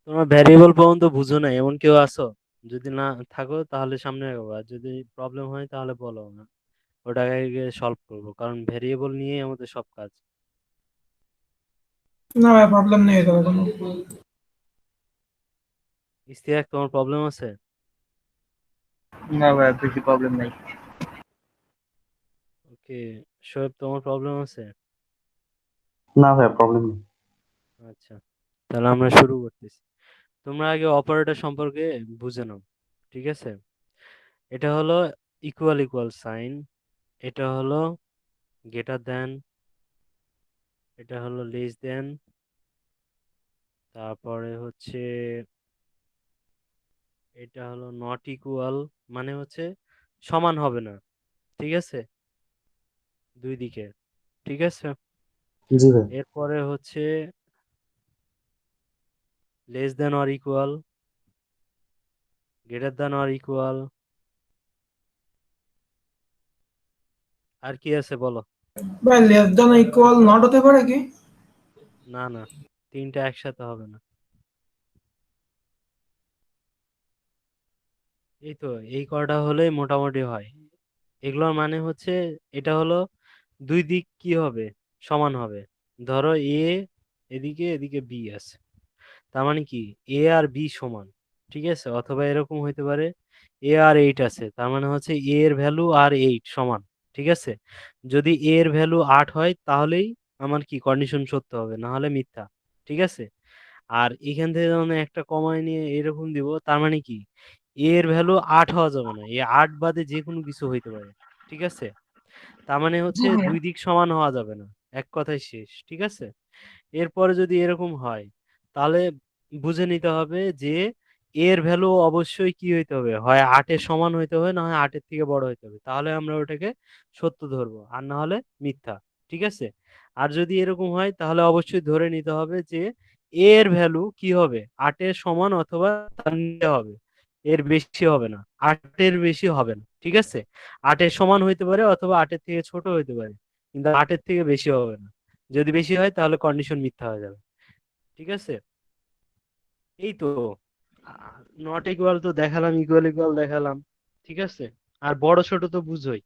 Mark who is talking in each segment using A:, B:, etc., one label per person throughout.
A: তোমরা ভ্যারিয়েবল পর্যন্ত বুঝো না এমন কেউ আছো? যদি না থাকো তাহলে সামনে আগাবো, আর যদি প্রবলেম হয় তাহলে বলো না, ওটাকে সলভ করবো, কারণ ভ্যারিয়েবল নিয়েই আমাদের সব কাজ।
B: না ভাই, প্রবলেম নেই তো কোনো।
A: ইস্তিয়াক, তোমার প্রবলেম আছে?
C: না ভাই, বেশি প্রবলেম নাই।
A: ওকে। শোয়েব, তোমার প্রবলেম আছে?
D: না ভাই, প্রবলেম নেই।
A: আচ্ছা, তাহলে আমরা শুরু করতেছি। তোমরা আগে অপারেটর সম্পর্কে বুঝে নাও, ঠিক আছে? এটা হলো ইকুয়াল ইকুয়াল সাইন, এটা হলো গ্রেটার দেন, এটা হলো লেস দেন, তারপরে হচ্ছে এটা হলো নট ইকুয়াল, মানে হচ্ছে সমান হবে না, ঠিক আছে, দুই দিকে, ঠিক আছে।
D: জি ভাই।
A: এরপরে হচ্ছে less than or equal, greater than or equal, আর কি আছে বলো?
B: ভাই, লেস দ্যান ইকুয়াল নট হতে পারে কি?
A: না না, তিনটা একসাথে হবে না। এই তো, এই কয়টা হলেই মোটামুটি হয়। এগুলোর মানে হচ্ছে এটা হলো দুই দিক কি হবে, সমান হবে। ধরো এ এদিকে, এদিকে বি আছে, তার মানে কি এ আর বি সমান, ঠিক আছে। অথবা এরকম হইতে পারে এ আর 8 আছে, তার মানে হচ্ছে এ এর ভ্যালু আর 8 সমান, ঠিক আছে। যদি এ এর ভ্যালু 8 হয় তাহলেই আমার কি কন্ডিশন সত্য হবে, না হলে মিথ্যা, ঠিক আছে। আর এখান থেকে যখন একটা কমায় নিয়ে এরকম দিব, তার মানে কি এর ভ্যালু 8 হওয়া যাবে না, এ 8 বাদে যে কোনো কিছু হইতে পারে, ঠিক আছে। তার মানে
E: জি
A: হচ্ছে
E: ভাইয়া।
A: দুই দিক সমান হওয়া যাবে না, এক কথায় শেষ, ঠিক আছে। এরপরে যদি এরকম হয় তাহলে বুঝে নিতে হবে যে এর ভ্যালু অবশ্যই কি হইতে হবে, হয় 8 এর সমান হইতে হবে, না হয় 8 এর থেকে বড় হইতে হবে, তাহলে আমরা ওটাকে সত্য ধরবো, আর না হলে মিথ্যা, ঠিক আছে। আর যদি এরকম হয় তাহলে অবশ্যই ধরে নিতে হবে যে এর ভ্যালু কি হবে, 8 এর সমান অথবা তার নিচে হবে, এর বেশি হবে না, 8 এর বেশি হবে না, ঠিক আছে। 8 এর সমান হইতে পারে অথবা 8 এর থেকে ছোট হইতে পারে, কিন্তু 8 এর থেকে বেশি হবে না। যদি বেশি হয় তাহলে কন্ডিশন মিথ্যা হয়ে যাবে, ঠিক আছে। এই তো, নট ইকুয়াল তো দেখালাম, ইকুয়াল ইকুয়াল দেখালাম, ঠিক আছে। আর বড় ছোট তো বুঝোই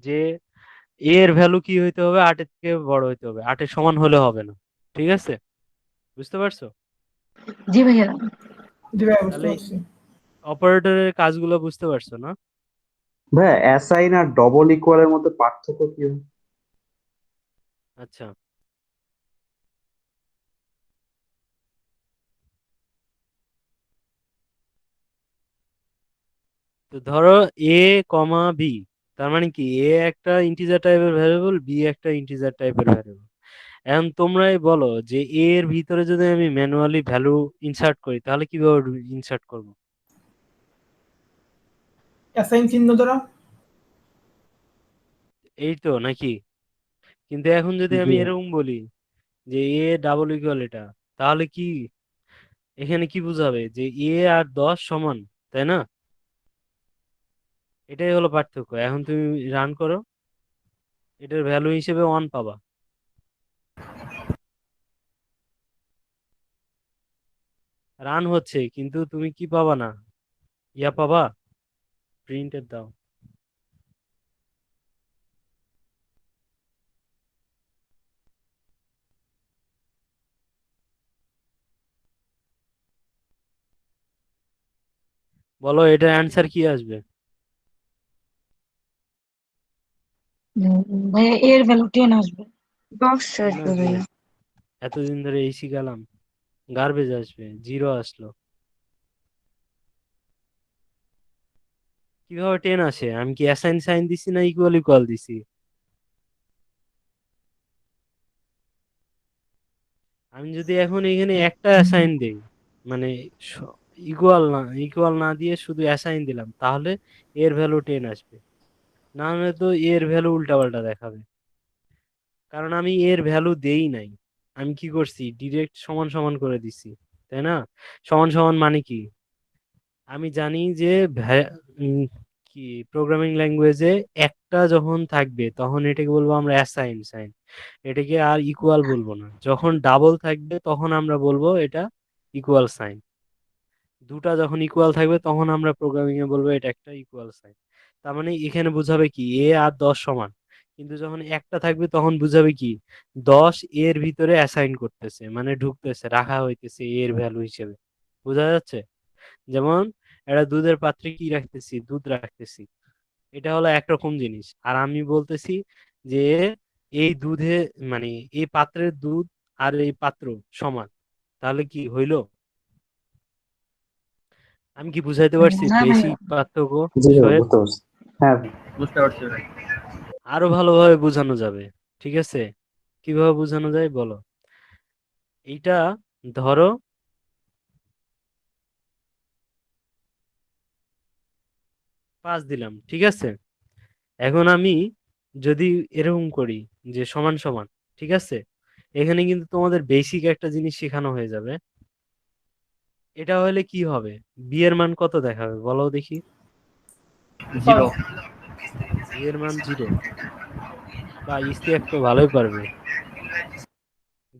A: যে এর ভ্যালু কি হইতে হবে, 8 এর থেকে বড় হইতে হবে, 8 এর সমান হলে হবে না, ঠিক আছে। বুঝতে পারছো?
E: জি ভাইয়া।
B: জি ভাই, বুঝতে
A: তাহলে
B: পারছি।
A: অপারেটরের কাজগুলো বুঝতে পারছো না?
D: ভাই, অ্যাসাইন আর ডবল ইকুয়ালের মধ্যে পার্থক্য কি হয়?
A: আচ্ছা, তো ধরো এ কমা বি, তার মানে কি এ একটা ইন্টিজার টাইপের ভ্যারিয়েবল, বি একটা ইন্টিজার টাইপের ভ্যারিয়েবল। এখন তোমরাই বলো যে এ এর ভিতরে যদি আমি ম্যানুয়ালি ভ্যালু ইনসার্ট করি তাহলে কিভাবে ইনসার্ট করব?
B: অ্যাসাইন চিহ্ন দ্বারা।
A: এই তো নাকি? কিন্তু এখন যদি
D: জি
A: আমি
D: ভাই।
A: এরকম বলি যে এ ডাবল ইকুয়াল এটা, তাহলে কি এখানে কি বোঝাবে যে এ আর 10 সমান, তাই না? এটাই হলো পার্থক্য। এখন তুমি রান করো, এটার ভ্যালু হিসেবে 1 পাবা। রান হচ্ছে কিন্তু তুমি কি পাবা না, ইয়া পাবা, প্রিন্টের দাও। বলো এটার অ্যান্সার কি আসবে?
E: ভাইয়া এর ভ্যালু 10 আসবে।
F: 10
A: 10
F: আসবে
A: আসবে?
F: ভাইয়া।
A: এতদিন ধরে এই শিখালাম, গার্বেজ আসবে, জিরো আসলো। কিভাবে 10 আসে? আমি কি অ্যাসাইন সাইন দিছি না ইকুয়াল ইকুয়াল দিছি? আমি যদি এখন এখানে একটা অ্যাসাইন দেই, মানে ইকুয়াল না, ইকুয়াল না দিয়ে শুধু অ্যাসাইন দিলাম, তাহলে এর ভ্যালু 10 আসবে। না হলে তো এর ভ্যালু উল্টাপাল্টা দেখাবে, কারণ আমি এর ভ্যালু দেই নাই। আমি কি করছি, ডিরেক্ট সমান সমান করে দিছি, তাই না? সমান সমান মানে কি, আমি জানি যে উম, কি প্রোগ্রামিং ল্যাঙ্গুয়েজে একটা যখন থাকবে তখন এটাকে বলবো আমরা অ্যাসাইন সাইন, এটাকে আর ইকুয়াল বলবো না। যখন ডাবল থাকবে তখন আমরা বলবো এটা ইকুয়াল সাইন। দুটা যখন ইকুয়াল থাকবে তখন আমরা প্রোগ্রামিং এ বলবো এটা একটা ইকুয়াল সাইন। তার মানে এখানে বোঝাবে কি এ আর 10 সমান। কিন্তু যখন একটা থাকবে তখন বুঝাবে কি 10 এর ভিতরে অ্যাসাইন করতেছে, মানে ঢুকতেছে, রাখা হইতেছে এর ভ্যালু হিসেবে। বোঝা যাচ্ছে? যেমন একটা দুধের পাত্রে কি রাখতেছি, দুধ রাখতেছি, এটা হলো একরকম জিনিস। আর আমি বলতেছি যে এই দুধে, মানে এই পাত্রের দুধ আর এই পাত্র সমান, তাহলে কি হইলো? আমি কি বুঝাইতে পারছি
E: না ভাইয়া।
A: বেসিক পার্থক্য?
D: জি ভাই,
A: সোহেল,
D: বুঝতে পারছি। হ্যাঁ ভাই।
C: বুঝতে পারছি ভাই।
A: আরো ভালোভাবে বোঝানো যাবে। ঠিক আছে, কিভাবে বোঝানো যায় বলো? এইটা ধরো 5 দিলাম, ঠিক আছে। এখন আমি যদি এরকম করি যে সমান সমান, ঠিক আছে, এখানে কিন্তু তোমাদের বেসিক একটা জিনিস শেখানো হয়ে যাবে। এটা হলে কি হবে? বি এর মান কত দেখাবে বলো দেখি?
C: 0।
A: বি এর মান 0? বা ইস্তিয়াক তো ভালোই পারবে।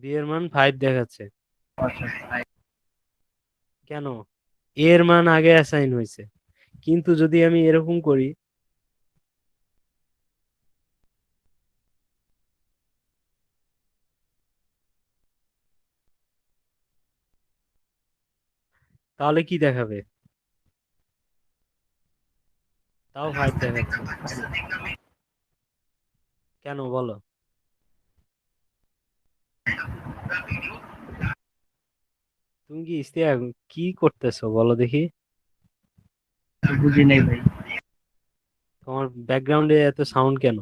A: বি এর মান 5 দেখাচ্ছে।
C: আচ্ছা।
A: কেন? এর মান আগে অ্যাসাইন হয়েছে। কিন্তু যদি আমি এরকম করি, তাহলে কি দেখাবে? তাও 5 দেখাচ্ছে। কেন বলো? তুমি কি ইস্তিয়াক কি করতেছো বলো দেখি?
C: বুঝি নাই ভাই।
A: তোমার ব্যাকগ্রাউন্ডে এত সাউন্ড কেন?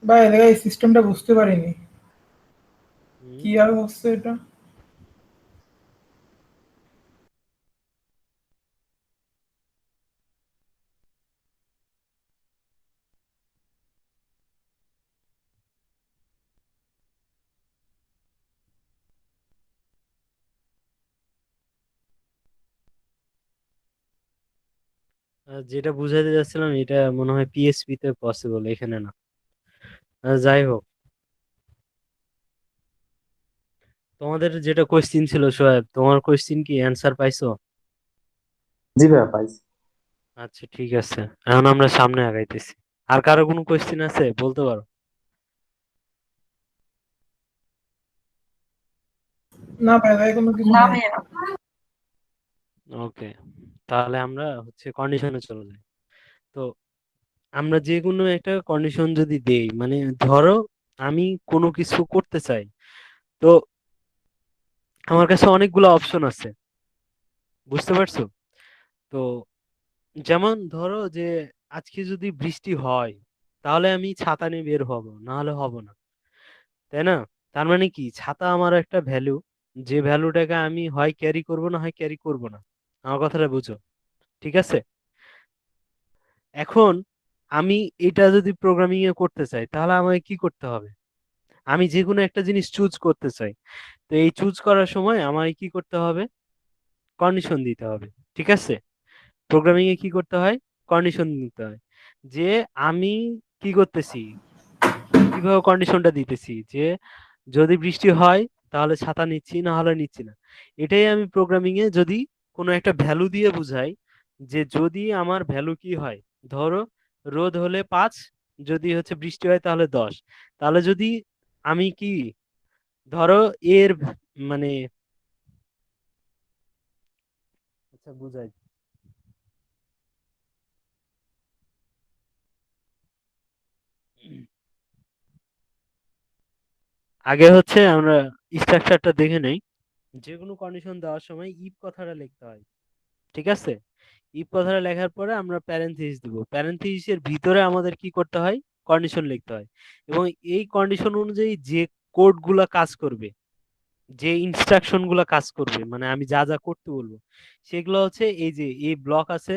B: ভাই এলাকায় এই সিস্টেমটা বুঝতে পারিনি,
A: হুম?
B: কিভাবে হচ্ছে এটা।
A: যেটা বুঝাতে যাচ্ছিলাম এটা মনে হয় পিএসপি তে পসিবল, এখানে না। যাই হোক, তোমাদের যেটা কোশ্চিন ছিল সোহেব, তোমার কোশ্চিন কি অ্যান্সার পাইছো?
D: জি ভাইয়া, পাইছি।
A: আচ্ছা ঠিক আছে, এখন আমরা সামনে আগাইতেছি। আর কারো কোনো কোশ্চিন আছে বলতে পারো?
B: না ভাই, ভাই কোনো কিছু
E: না
B: নাই।
E: ভাইয়া।
A: ওকে, তাহলে আমরা হচ্ছে কন্ডিশনে চলে যাই। তো আমরা যে কোনো একটা কন্ডিশন যদি দেই, মানে ধরো আমি কোনো কিছু করতে চাই, তো আমার কাছে অনেকগুলো অপশন আছে, বুঝতে পারছো? তো যেমন ধরো যে আজকে যদি বৃষ্টি হয়, তাহলে আমি ছাতা নিয়ে বের হব, না হলে হব না, তাই না? তার মানে কি ছাতা আমার একটা ভ্যালু, যে ভ্যালুটাকে আমি হয় ক্যারি করব না হয় ক্যারি করব না। আমার কথাটা বুঝো? ঠিক আছে। এখন আমি এটা যদি প্রোগ্রামিং এ করতে চাই তাহলে আমাকে কি করতে হবে? আমি যে কোনো একটা জিনিস চুজ করতে চাই, তো এই চুজ করার সময় আমায় কি করতে হবে? কন্ডিশন দিতে হবে। ঠিক আছে, প্রোগ্রামিং এ কি করতে হয়? কন্ডিশন দিতে হয়। যে আমি কি করতেছি, কিভাবে কন্ডিশনটা দিতেছি, যে যদি বৃষ্টি হয় তাহলে ছাতা নিচ্ছি, না হলে নিচ্ছি না। এটাই আমি প্রোগ্রামিং এ যদি কোনো একটা ভ্যালু দিয়ে বুঝাই, যে যদি আমার ভ্যালু কি হয়, ধরো রোদ হলে 5, যদি হচ্ছে বৃষ্টি হয় তাহলে 10। তাহলে যদি আমি কি, ধরো এর মানে, আচ্ছা বুঝাই। আগে হচ্ছে আমরা স্ট্রাকচারটা দেখে নেই। যে কোনো কন্ডিশন দেওয়ার সময় ইফ কথাটা লিখতে হয়, ঠিক আছে। ইফ কথাটা লেখার পরে আমরা প্যারেনথিসিস দিব, প্যারেনথিসিসের ভিতরে আমাদের কি করতে হয়? কন্ডিশন লিখতে হয়। এবং এই কন্ডিশন অনুযায়ী যে কোডগুলা কাজ করবে, যে ইনস্ট্রাকশন গুলা কাজ করবে, মানে আমি যা যা করতে বলবো সেগুলো হচ্ছে এই যে এই ব্লক আছে,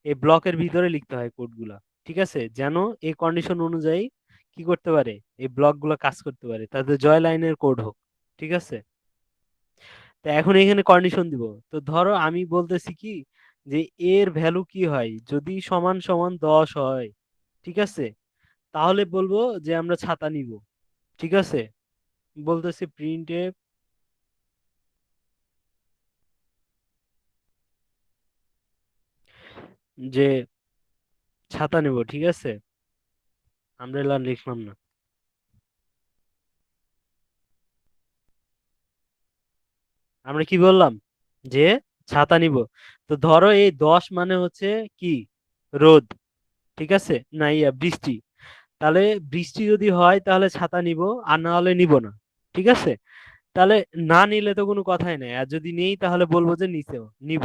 A: এই ব্লকের ভিতরে লিখতে হয় কোডগুলা। ঠিক আছে, যেন এই কন্ডিশন অনুযায়ী কি করতে পারে, এই ব্লকগুলো কাজ করতে পারে, তাদের জয় লাইনের কোড হোক। ঠিক আছে, তো এখন এখানে কন্ডিশন দিব। তো ধরো আমি বলতেছি কি যে এর ভ্যালু কি হয় যদি সমান সমান 10 হয়। ঠিক আছে, তাহলে বলবো যে আমরা ছাতা নিব। ঠিক আছে, বলতেছি প্রিন্ট এফ যে ছাতা নেব। ঠিক আছে, আমরা এলা লিখলাম না। আমরা কি বললাম যে ছাতা নিব। তো ধরো এই 10 মানে হচ্ছে কি, রোদ। ঠিক আছে, না বৃষ্টি। তাহলে বৃষ্টি যদি হয় তাহলে ছাতা নিব, আর না হলে নিব না। ঠিক আছে, তাহলে না নিলে তো কোনো কথাই নাই, আর যদি নেই তাহলে বলবো যে নিচেও নিব।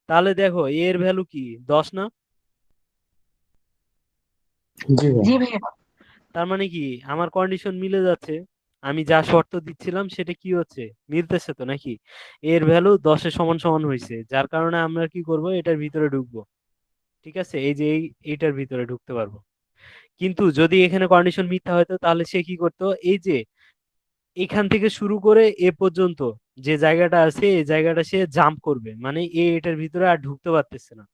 A: তাহলে দেখো এর ভ্যালু কি, 10 না?
D: জি ভাই।
E: জি ভাইয়া।
A: তার মানে কি আমার কন্ডিশন মিলে যাচ্ছে, আমি যা শর্ত দিচ্ছিলাম সেটা কি হচ্ছে, মিলতেছে তো নাকি? এর ভ্যালু 10 এর সমান সমান হয়েছে, যার কারণে আমরা কি করব, এটার ভিতরে ঢুকবো। ঠিক আছে, এই যে এইটার ভিতরে ঢুকতে পারবো। কিন্তু যদি এখানে কন্ডিশন মিথ্যা হতো তাহলে সে কি করতো, এই যে এখান থেকে শুরু করে এ পর্যন্ত যে জায়গাটা আছে এই জায়গাটা সে জাম্প করবে, মানে এটার ভিতরে আর ঢুকতে পারতেছে না।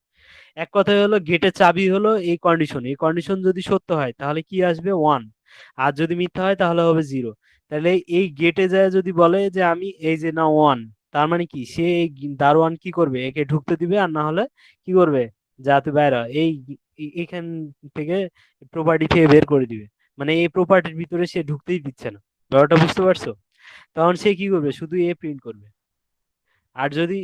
A: এক কথায় হলো গেটের চাবি হলো এই কন্ডিশন, এই কন্ডিশন যদি সত্য হয় তাহলে কি আসবে, 1। আর যদি মিথ্যা হয় তাহলে হবে 0। তাহলে এই গেটে যায় যদি বলে যে আমি এই যে না 1, তার মানে কি সে এই দারোয়ান কি করবে, একে ঢুকতে দিবে, আর না হলে কি করবে, যা তুই বাইরে হ, এখান থেকে প্রপার্টি থেকে বের করে দিবে। মানে এই প্রপার্টির ভিতরে সে ঢুকতেই দিচ্ছে না। ব্যাপারটা বুঝতে পারছো? তখন সে কি করবে, শুধু এ প্রিন্ট করবে। আর যদি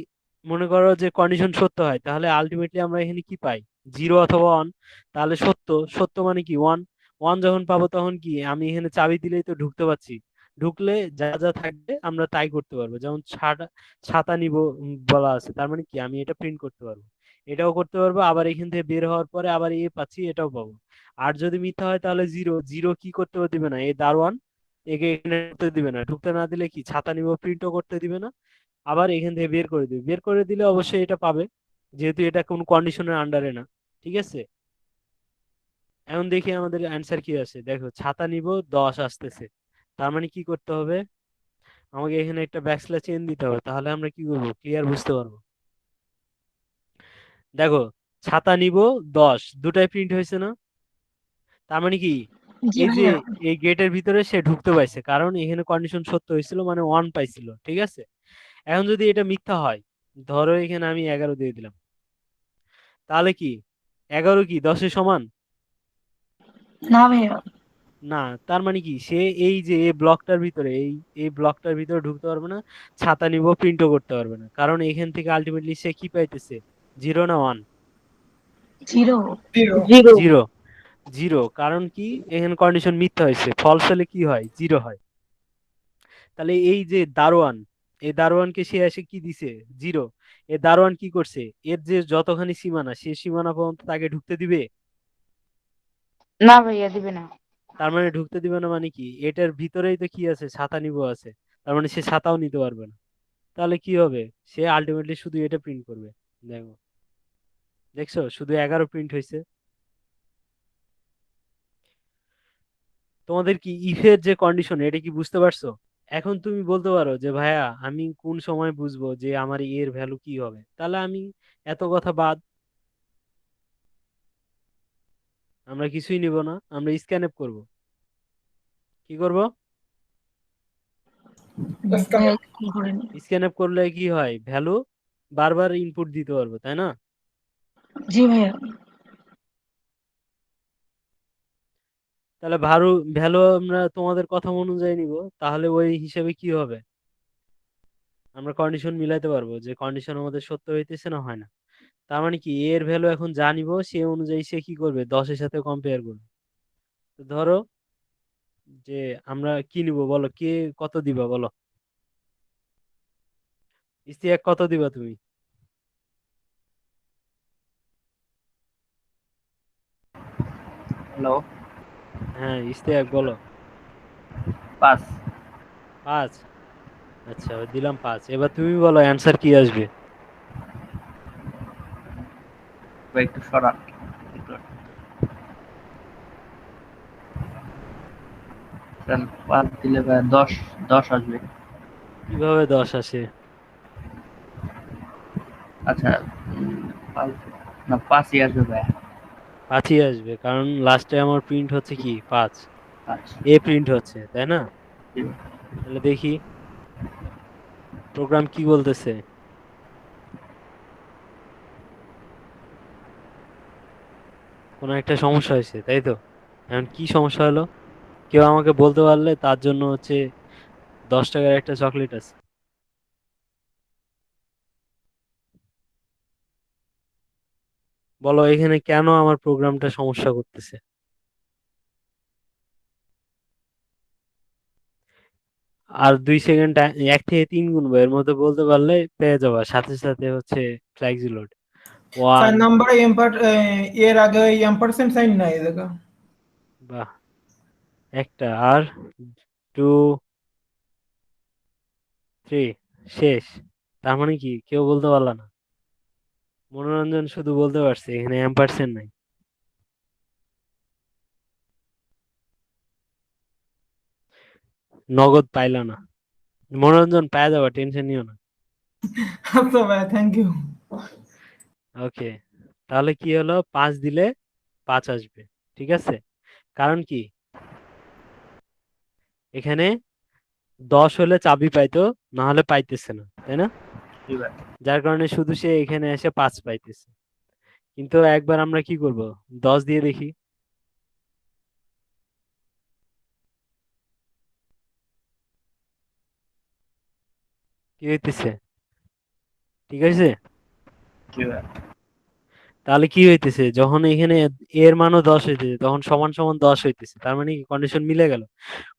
A: মনে করো যে কন্ডিশন সত্য হয় তাহলে আলটিমেটলি আমরা এখানে কি পাই, 0 অথবা 1। তাহলে সত্য, সত্য মানে কি 1। 1 যখন পাবো তখন কি আমি এখানে চাবি দিলেই তো ঢুকতে পারছি। ঢুকলে যা যা থাকবে আমরা তাই করতে পারবো, যেমন ছাতা ছাতা নিব বলা আছে, তার মানে কি আমি এটা প্রিন্ট করতে পারবো, এটাও করতে পারবো, আবার এখান থেকে বের হওয়ার পরে আবার এ পাচ্ছি, এটাও পাবো। আর যদি মিথ্যা হয় তাহলে 0। 0 কি করতে দিবে না, এই দারোয়ান একে এখানে ঢুকতে দিবে না, ঢুকতে না দিলে কি ছাতা নিব প্রিন্টও করতে দিবে না, আবার এখান থেকে বের করে দিবে। বের করে দিলে অবশ্যই এটা পাবে, যেহেতু এটা কোনো কন্ডিশনের আন্ডারে না। ঠিক আছে, এখন দেখি আমাদের অ্যান্সার কি আছে। দেখো ছাতা নিব 10 আসতেছে, তার মানে কি করতে হবে, আমাকে এখানে একটা ব্যাকস্ল্যাশ চেন দিতে হবে, তাহলে আমরা কি করবো ক্লিয়ার বুঝতে পারবো। দেখো ছাতা নিব 10 দুটাই প্রিন্ট হয়েছে না? তার মানে কি
E: জি
A: এই যে
E: ভাইয়া।
A: এই গেটের ভিতরে সে ঢুকতে পাইছে, কারণ এখানে কন্ডিশন সত্য হয়েছিল, মানে 1 পাইছিল। ঠিক আছে, এখন যদি এটা মিথ্যা হয়, ধরো এখানে আমি 11 দিয়ে দিলাম, তাহলে কি 11 কি 10 এর সমান?
E: না ভাইয়া।
A: না, তার মানে কি সে এই যে এই ব্লকটার ভিতরে এই ব্লকটার ভিতরে ঢুকতে পারবে না, ছাতা নিব প্রিন্টও করতে পারবে না, কারণ এখান থেকে আলটিমেটলি সে কি পাইতেছে, 0 না 1?
E: 0।
B: 0।
A: 0। 0, কারণ কি এখানে কন্ডিশন মিথ্যা হয়েছে, ফলস হলে কি হয়, 0 হয়। তাহলে এই যে দারোয়ান, এই দারোয়ানকে সে এসে কি দিছে, 0। এ দারোয়ান কি করছে, এর যে যতখানি সীমানা সে সীমানা পর্যন্ত তাকে ঢুকতে দিবে?
F: না ভাইয়া দিবে না।
A: তার মানে ঢুকতে দিবে না মানে কি, এটার ভিতরেই তো কি আছে, ছাতা নিব আছে, তার মানে সে ছাতাও নিতে পারবে না। তাহলে কি হবে, সে আলটিমেটলি শুধু এটা প্রিন্ট করবে। দেখো, দেখছো শুধু 11 প্রিন্ট হয়েছে। তোমাদের কি ইফের যে কন্ডিশন এটা কি বুঝতে পারছো? এখন তুমি বলতে পারো যে ভাইয়া আমি কোন সময় বুঝবো যে আমার এর ভ্যালু কি হবে, তাহলে আমি এত কথা বাদ, আমরা কিছুই নিব না, আমরা স্ক্যান করব। কি করব?
E: ভাইয়া স্কুল করেন।
A: স্ক্যান করলে কি হয়, ভ্যালু বারবার ইনপুট দিতে পারবো, তাই না?
E: জি ভাইয়া।
A: তাহলে ভ্যালু ভ্যালু আমরা তোমাদের কথা অনুযায়ী নিব, তাহলে ওই হিসেবে কি হবে, আমরা কন্ডিশন মিলাইতে পারবো যে কন্ডিশন আমাদের সত্য হইতেছে না হয় না। তার মানে কি এর ভ্যালু এখন জানিব, সে অনুযায়ী সে কি করবে, 10 এর সাথে কম্পেয়ার করবে। তো ধরো যে আমরা কি নিব বলো, কে কত দিবা বলো, ইস্তিয়াক কত দিবা তুমি?
C: হ্যালো।
A: হ্যাঁ ইস্তিয়াক বলো।
C: 5।
A: 5? আচ্ছা দিলাম 5। এবার তুমি বলো অ্যান্সার কি আসবে।
C: ভাই একটু সরান একটু। 5 দিলে ভাই 10 আসবে।
A: কিভাবে 10 আসে?
C: আচ্ছা, 5 না 5ই আসবে ভাই।
A: 5ই আসবে, কারণ লাস্টে আমার প্রিন্ট হচ্ছে কি 5,
C: 5।
A: এ প্রিন্ট হচ্ছে, তাই না? তাহলে দেখি প্রোগ্রাম কি বলতেছে। কোনো একটা সমস্যা হয়েছে, তাই তো? এখন কি সমস্যা হলো কেউ আমাকে বলতে পারলে তার জন্য হচ্ছে 10 টাকার একটা চকলেট আছে। বলো এখানে কেন আমার প্রোগ্রামটা সমস্যা করতেছে। আর 2 সেকেন্ড, 1 থেকে 3 গুনবো, এর মধ্যে বলতে পারলে পেয়ে যাবা সাথে সাথে হচ্ছে ফ্ল্যাক্সি লোড। ওয়ান।
B: 4 নাম্বারে এর আগে এম্পারসেন্ট সাইন নাই এই জায়গা।
A: বাহ, একটা আর 2, 3, শেষ। তার মানে কি কেউ বলতে পারলা না? মনোরঞ্জন শুধু বলতে পারছে এখানে এম্পারসেন্ট নাই। নগদ পাইলা না। মনোরঞ্জন পাওয়া যাবে, টেনশন নিও না।
B: আচ্ছা ভাই, থ্যাংক ইউ।
A: ওকে, তাহলে কি হলো, 5 দিলে 5 আসবে, ঠিক আছে? কারণ কি এখানে 10 হলে চাবি পাইতো, না হলে পাইতেছে না, তাই না?
C: জি ভাই।
A: যার কারণে শুধু সে এখানে এসে 5 পাইতেছে। কিন্তু একবার আমরা কি করব, 10 দিয়ে দেখি কি হইতেছে। ঠিক আছে,
C: জি ভাই।
A: তাহলে কি হইতেছে, যখন এখানে এর মানও 10 হইতেছে তখন সমান সমান 10 হইতেছে, তার মানে কি কন্ডিশন মিলে গেল।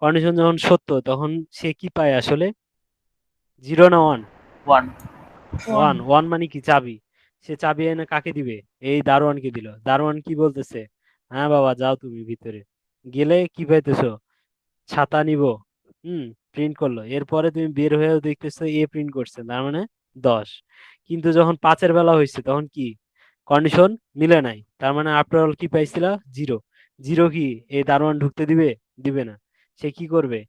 A: কন্ডিশন যখন সত্য তখন সে কি পায় আসলে, 0 না 1?
C: 1।
A: 1, 1 মানে কি চাবি। সে চাবি এনে কাকে দিবে, এই দারোয়ানকে দিল। দারোয়ান কি বলতেছে, হ্যাঁ বাবা যাও তুমি ভিতরে। গেলে কি পাইতেছো, ছাতা নিব। হুম, প্রিন্ট করলো। এরপরে তুমি বের হয়েও দেখতেছো এ প্রিন্ট করছে, তার মানে 10। কিন্তু যখন 5-এর বেলা হয়েছে তখন কি কন্ডিশন মিলে নাই, তার মানে আফটার অল কি পাইছিলা, 0। 0 কি এই দারোয়ান ঢুকতে দিবে? দিবে না। সে কি করবে,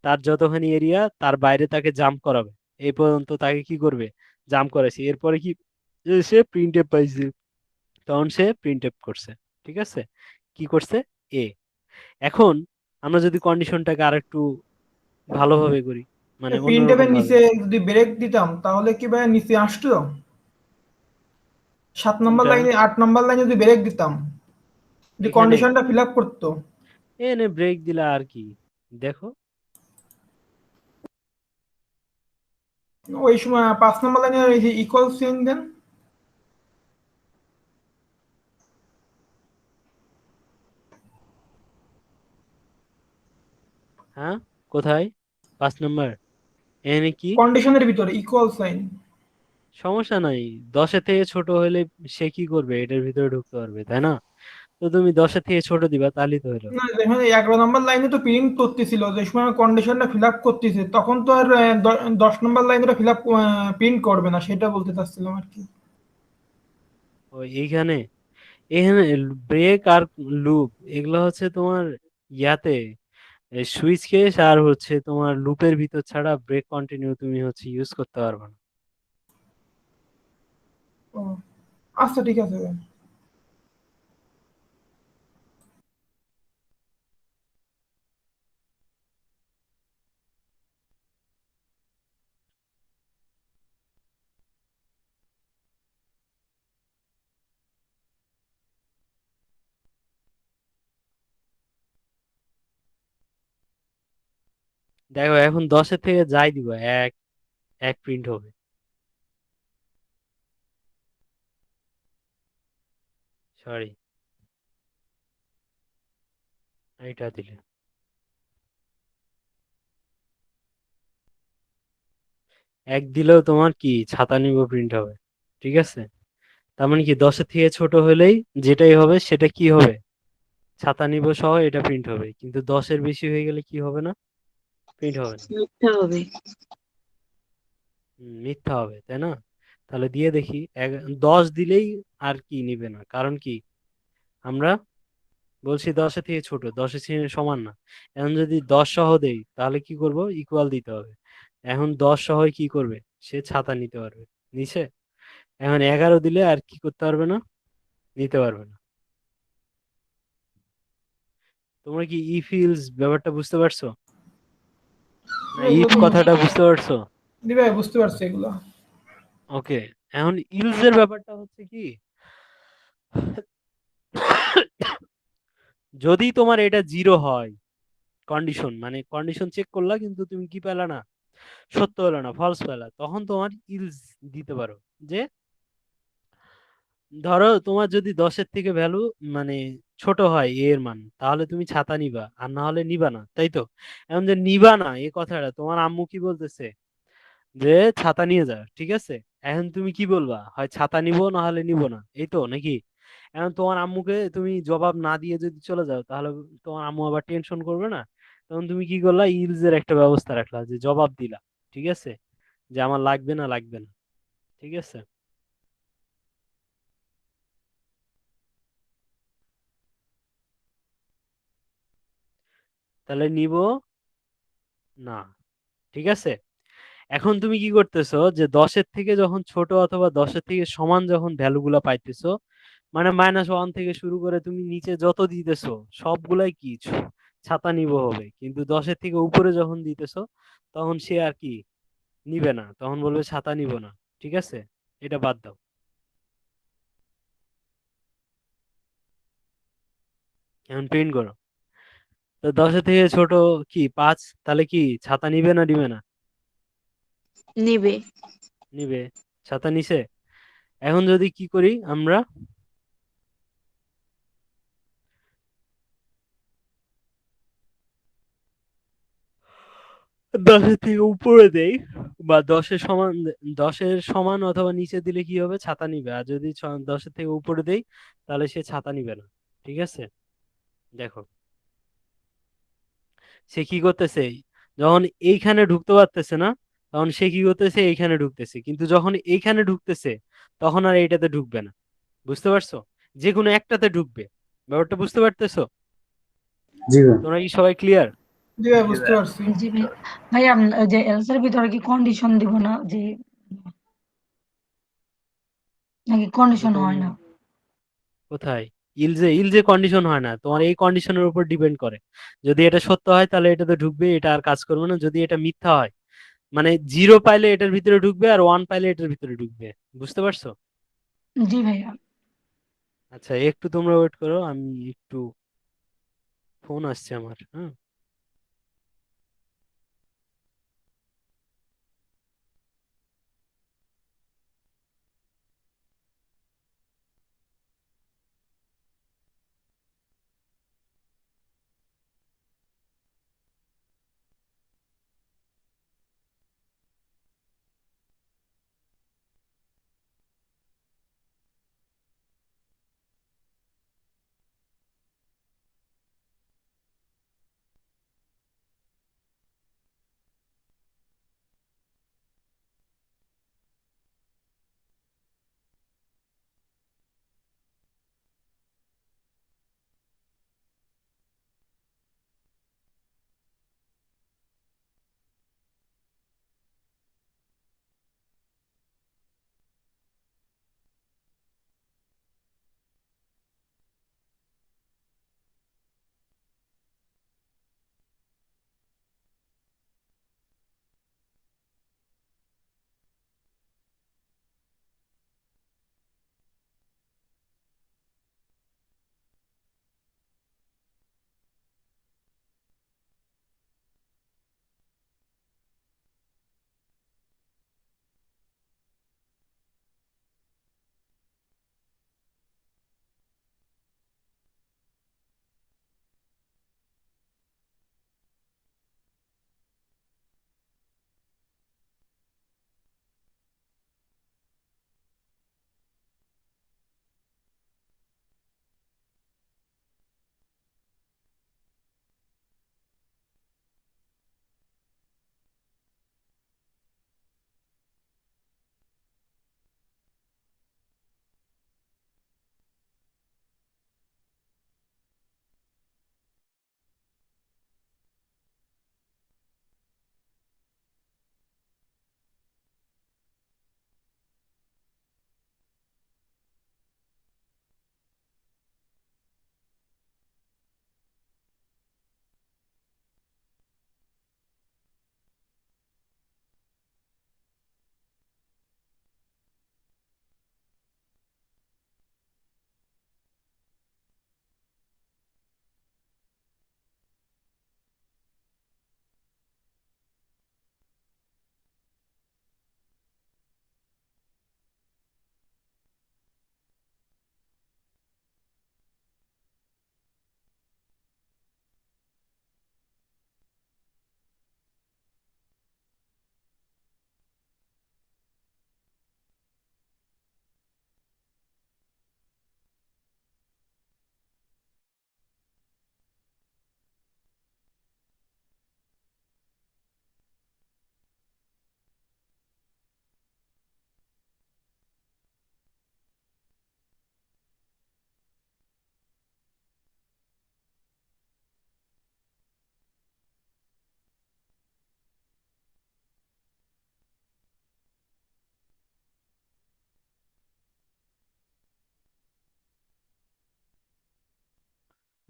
A: তার যতখানি এরিয়া তার বাইরে তাকে জাম্প করাবে। এই পর্যন্ত তাকে কি করবে, জাম্প করাইছে। এরপরে কি, সে প্রিন্ট পাইছে, তখন সে প্রিন্ট করছে। ঠিক আছে, কি করছে, এ। এখন আমরা যদি কন্ডিশনটাকে আরেকটু ভালোভাবে করি, মানে অন্যরকম
B: প্রিন্টের
A: ভাবে।
B: নিচে যদি ব্রেক দিতাম তাহলে কি ভাই নিচে আসতো? 7 নাম্বার
A: কোনটা?
B: লাইনে, 8 নাম্বার লাইনে যদি ব্রেক দিতাম, যদি
A: এখানে
B: কন্ডিশনটা ফিল আপ করতো,
A: এনে ব্রেক দিলা আর কি, দেখো।
B: ওই সময় 5 নাম্বার লাইনে ইকুয়াল সাইন দেন।
A: হ্যাঁ, কোথায় 5 নাম্বার, এখানে কি
B: কন্ডিশনের ভিতরে ইকুয়াল সাইন।
A: সমস্যা নাই। 10-এর থেকে ছোট হলে সে কি করবে, এটার ভিতরে ঢুকতে পারবে, তাই না? তো তুমি 10-এর থেকে ছোট দিবা, তাহলেই তো হলো।
B: না, দেখেন 11 নাম্বার লাইনে তো প্রিন্ট করতেছিল, যে সময় কন্ডিশনটা ফিল আপ করতেছে তখন তো আর 10 নাম্বার লাইনটা ফিল আপ প্রিন্ট করবে না, সেটা বলতে চাচ্ছিলাম আর কি।
A: ওই এইখানে, এখানে ব্রেক আর লুপ এগুলো হচ্ছে তোমার ইয়াতে সুইচ কেস আর হচ্ছে তোমার লুপের ভিতর ছাড়া ব্রেক কন্টিনিউ তুমি হচ্ছে ইউজ করতে পারবে না।
B: ও, আচ্ছা ঠিক আছে ভাই।
A: দেখো এখন 10-এর থেকে যাই দিব, এক এক প্রিন্ট হবে। সরি, এইটা দিলে এক দিলেও তোমার কি ছাতা নিব প্রিন্ট হবে। ঠিক আছে, তার মানে কি 10-এর থেকে ছোট হলেই যেটাই হবে সেটা কি হবে, ছাতা নিব সহ এটা প্রিন্ট হবে। কিন্তু 10-এর বেশি হয়ে গেলে কি হবে না, প্রিন্ট হবে না।
E: মিথ্যা হবে।
A: মিথ্যা হবে তাই না? তাহলে দিয়ে দেখি 10 দিলেই আর কি নিবে না, কারণ কি? আমরা বলছি 10-এর থেকে ছোট, 10-এর থেকে সমান না। এখন যদি 10 সহ দেই তাহলে কি করব? ইকুয়াল দিতে হবে। এখন 10 সহ কি করবে? সে ছাতা নিতে পারবে, নিছে। এখন 11 দিলে আর কি করতে পারবে না? নিতে পারবে না। তোমরা কি ইফ ইলস ব্যাপারটা বুঝতে পারছো? না
B: এগুলো
A: ইফ
B: তো
A: কথাটা বুঝতে পারছো?
B: জি ভাই বুঝতে পারছি এগুলো।
A: ওকে। এখন ইলস এর ব্যাপারটা হচ্ছে কি, যদি তোমার এটা জিরো হয়, কন্ডিশন মানে কন্ডিশন চেক করলা কিন্তু তুমি কি পেলা না, সত্য হলো না, ফলস পেলা, তখন তোমার ইলস দিতে পারো। যে ধরো তোমার যদি 10-এর থেকে ভ্যালু মানে ছোট হয় এ এর মান, তাহলে তুমি ছাতা নিবা, আর না হলে নিবা না, তাই তো? এখন যে নিবা না এই কথাটা তোমার আম্মু কি বলতেছে, যে ছাতা নিয়ে যা, ঠিক আছে? এখন তুমি কি বলবা? হয় ছাতা নিবো না হলে নিবো না, এই তো নাকি? এখন তোমার আম্মুকে তুমি জবাব না দিয়ে যদি চলে যাও, তাহলে তোমার আম্মু আবার টেনশন করবে না? তখন তুমি কি করলা? ইলস এর একটা ব্যবস্থা রাখলা, যে জবাব দিলা, ঠিক আছে, যে আমার লাগবে না, লাগবে না, ঠিক আছে। তাহলে নিব না, ঠিক আছে। এখন তুমি কি করতেছো, যে 10-এর থেকে যখন ছোট অথবা 10-এর থেকে সমান যখন ভ্যালু গুলা পাইতেছো, মানে -1 থেকে শুরু করে তুমি নিচে যত দিতেছো সবগুলাই কি ছাতা নিব হবে, কিন্তু 10-এর থেকে উপরে যখন দিতেছো তখন সে আর কি নিবে না, তখন বলবে ছাতা নিব না, ঠিক আছে। এটা বাদ দাও। এখন প্রিন্ট করো। তো 10-এর থেকে ছোট কি 5, তাহলে কি ছাতা নিবে না নিবে না?
F: নিবে।
A: নিবে। ছাতা নিছে। এখন যদি কি করি আমরা, 10-এর থেকে উপরে দেই বা 10-এর সমান অথবা নিচে দিলে কি হবে? ছাতা নিবে। আর যদি 10-এর থেকে উপরে দেই তাহলে সে ছাতা নিবে না, ঠিক আছে। দেখো সে কি করতেছে, যখন এইখানে ঢুকতে পারতেছে না তখন সে কি করতেছে? এইখানে ঢুকতেছে, কিন্তু যখন এইখানে ঢুকতেছে তখন আর এইটাতে ঢুকবে না। বুঝতে পারছো? যে কোনো একটাতে ঢুকবে। ব্যাপারটা বুঝতে পারতেছো?
D: জি ভাই।
A: তোমরা কি সবাই ক্লিয়ার?
B: জি ভাই
C: জি
B: বুঝতে
C: ভাইয়া।
B: পারছি।
E: জি ভাইয়া। ভাইয়া যে এলসার ভিতরে কি কন্ডিশন দিব না যে, নাকি কন্ডিশন
A: এরকম
E: হয় না?
A: কোথায়? ইলজে ইলজে কন্ডিশন হয় না, তোমার এই কন্ডিশনের উপর ডিপেন্ড করে। যদি এটা সত্য হয় তাহলে এটাতে ঢুকবে, এটা আর কাজ করবে না। যদি এটা মিথ্যা হয়, মানে 0 পাইলে এটার ভিতরে ঢুকবে আর 1 পাইলে এটার ভিতরে ঢুকবে। বুঝতে পারছো?
E: জি ভাইয়া।
A: আচ্ছা একটু তোমরা ওয়েট করো, আমি একটু, ফোন আসছে আমার, হ্যাঁ।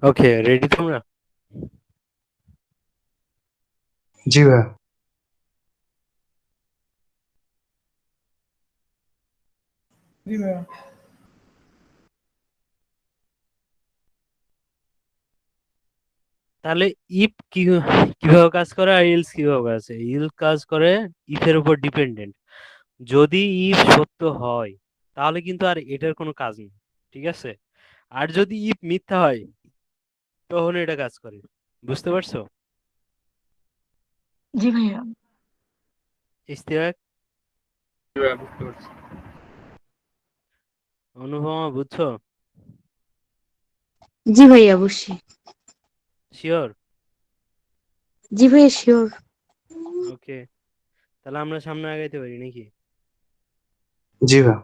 A: ওকে, রেডি তোমরা?
G: জি ভাইয়া।
B: জি ভাইয়া।
A: তাহলে ইফ কিভাবে কাজ করে আর ইলস কিভাবে কাজ করে? ইল কাজ করে ইফের উপর ডিপেন্ডেন্ট। যদি ইফ সত্য হয় তাহলে কিন্তু আর এটার কোনো কাজ নেই, ঠিক আছে? আর যদি ইফ মিথ্যা হয় তখন এটা কাজ করে। বুঝতে পারছো
E: জি ভাইয়া।
A: ইশতিয়াক?
C: জি ভাইয়া, বুঝতে পারছি।
A: অনুপমা বুঝছো?
F: জি ভাইয়া অবশ্যই।
A: শিওর?
F: জি ভাইয়া শিওর।
A: ওকে, তাহলে আমরা সামনে আগাইতে পারি নাকি?
G: জি ভাইয়া।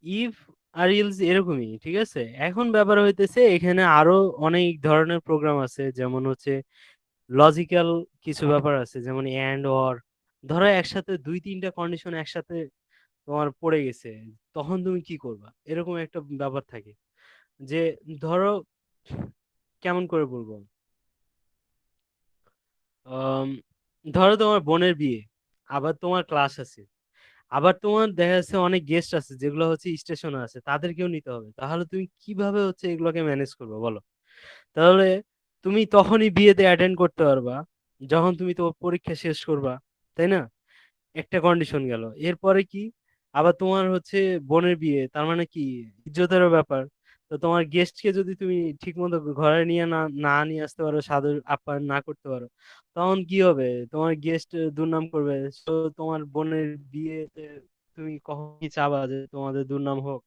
A: ইফ আর ইলস এরকমই, ঠিক আছে? এখন ব্যাপার হইতেছে এখানে আরো অনেক ধরনের প্রোগ্রাম আছে, যেমন হচ্ছে লজিক্যাল কিছু ব্যাপার আছে, যেমন এন্ড অর। ধরো একসাথে দুই তিনটা কন্ডিশন একসাথে তোমার পড়ে গেছে, তখন তুমি কি করবা, এরকম একটা ব্যাপার থাকে। যে ধরো, কেমন করে বলবো, আম, ধরো তোমার বোনের বিয়ে, আবার তোমার ক্লাস আছে, আবার তোমার দেখা যাচ্ছে অনেক গেস্ট আছে যেগুলো হচ্ছে স্টেশনে আছে, তাদেরকেও নিতে হবে। তাহলে তুমি কিভাবে হচ্ছে এগুলোকে ম্যানেজ করবে বলো? তাহলে তুমি তখনই বিয়েতে অ্যাটেন্ড করতে পারবা যখন তুমি তোমার পরীক্ষা শেষ করবা, তাই না? একটা কন্ডিশন গেল। এরপরে কি, আবার তোমার হচ্ছে বোনের বিয়ে, তার মানে কি ইজ্জতেরও ব্যাপার। তো তোমার গেস্টকে যদি তুমি ঠিক মতো ঘরে নিয়ে না না নিয়ে আসতে পারো, সাদর আপ্যায়ন না করতে পারো, তখন কি হবে? তোমার গেস্ট দুর্নাম করবে। তো তোমার বোনের বিয়েতে তুমি কখন কি চাবা যে তোমাদের দুর্নাম হোক?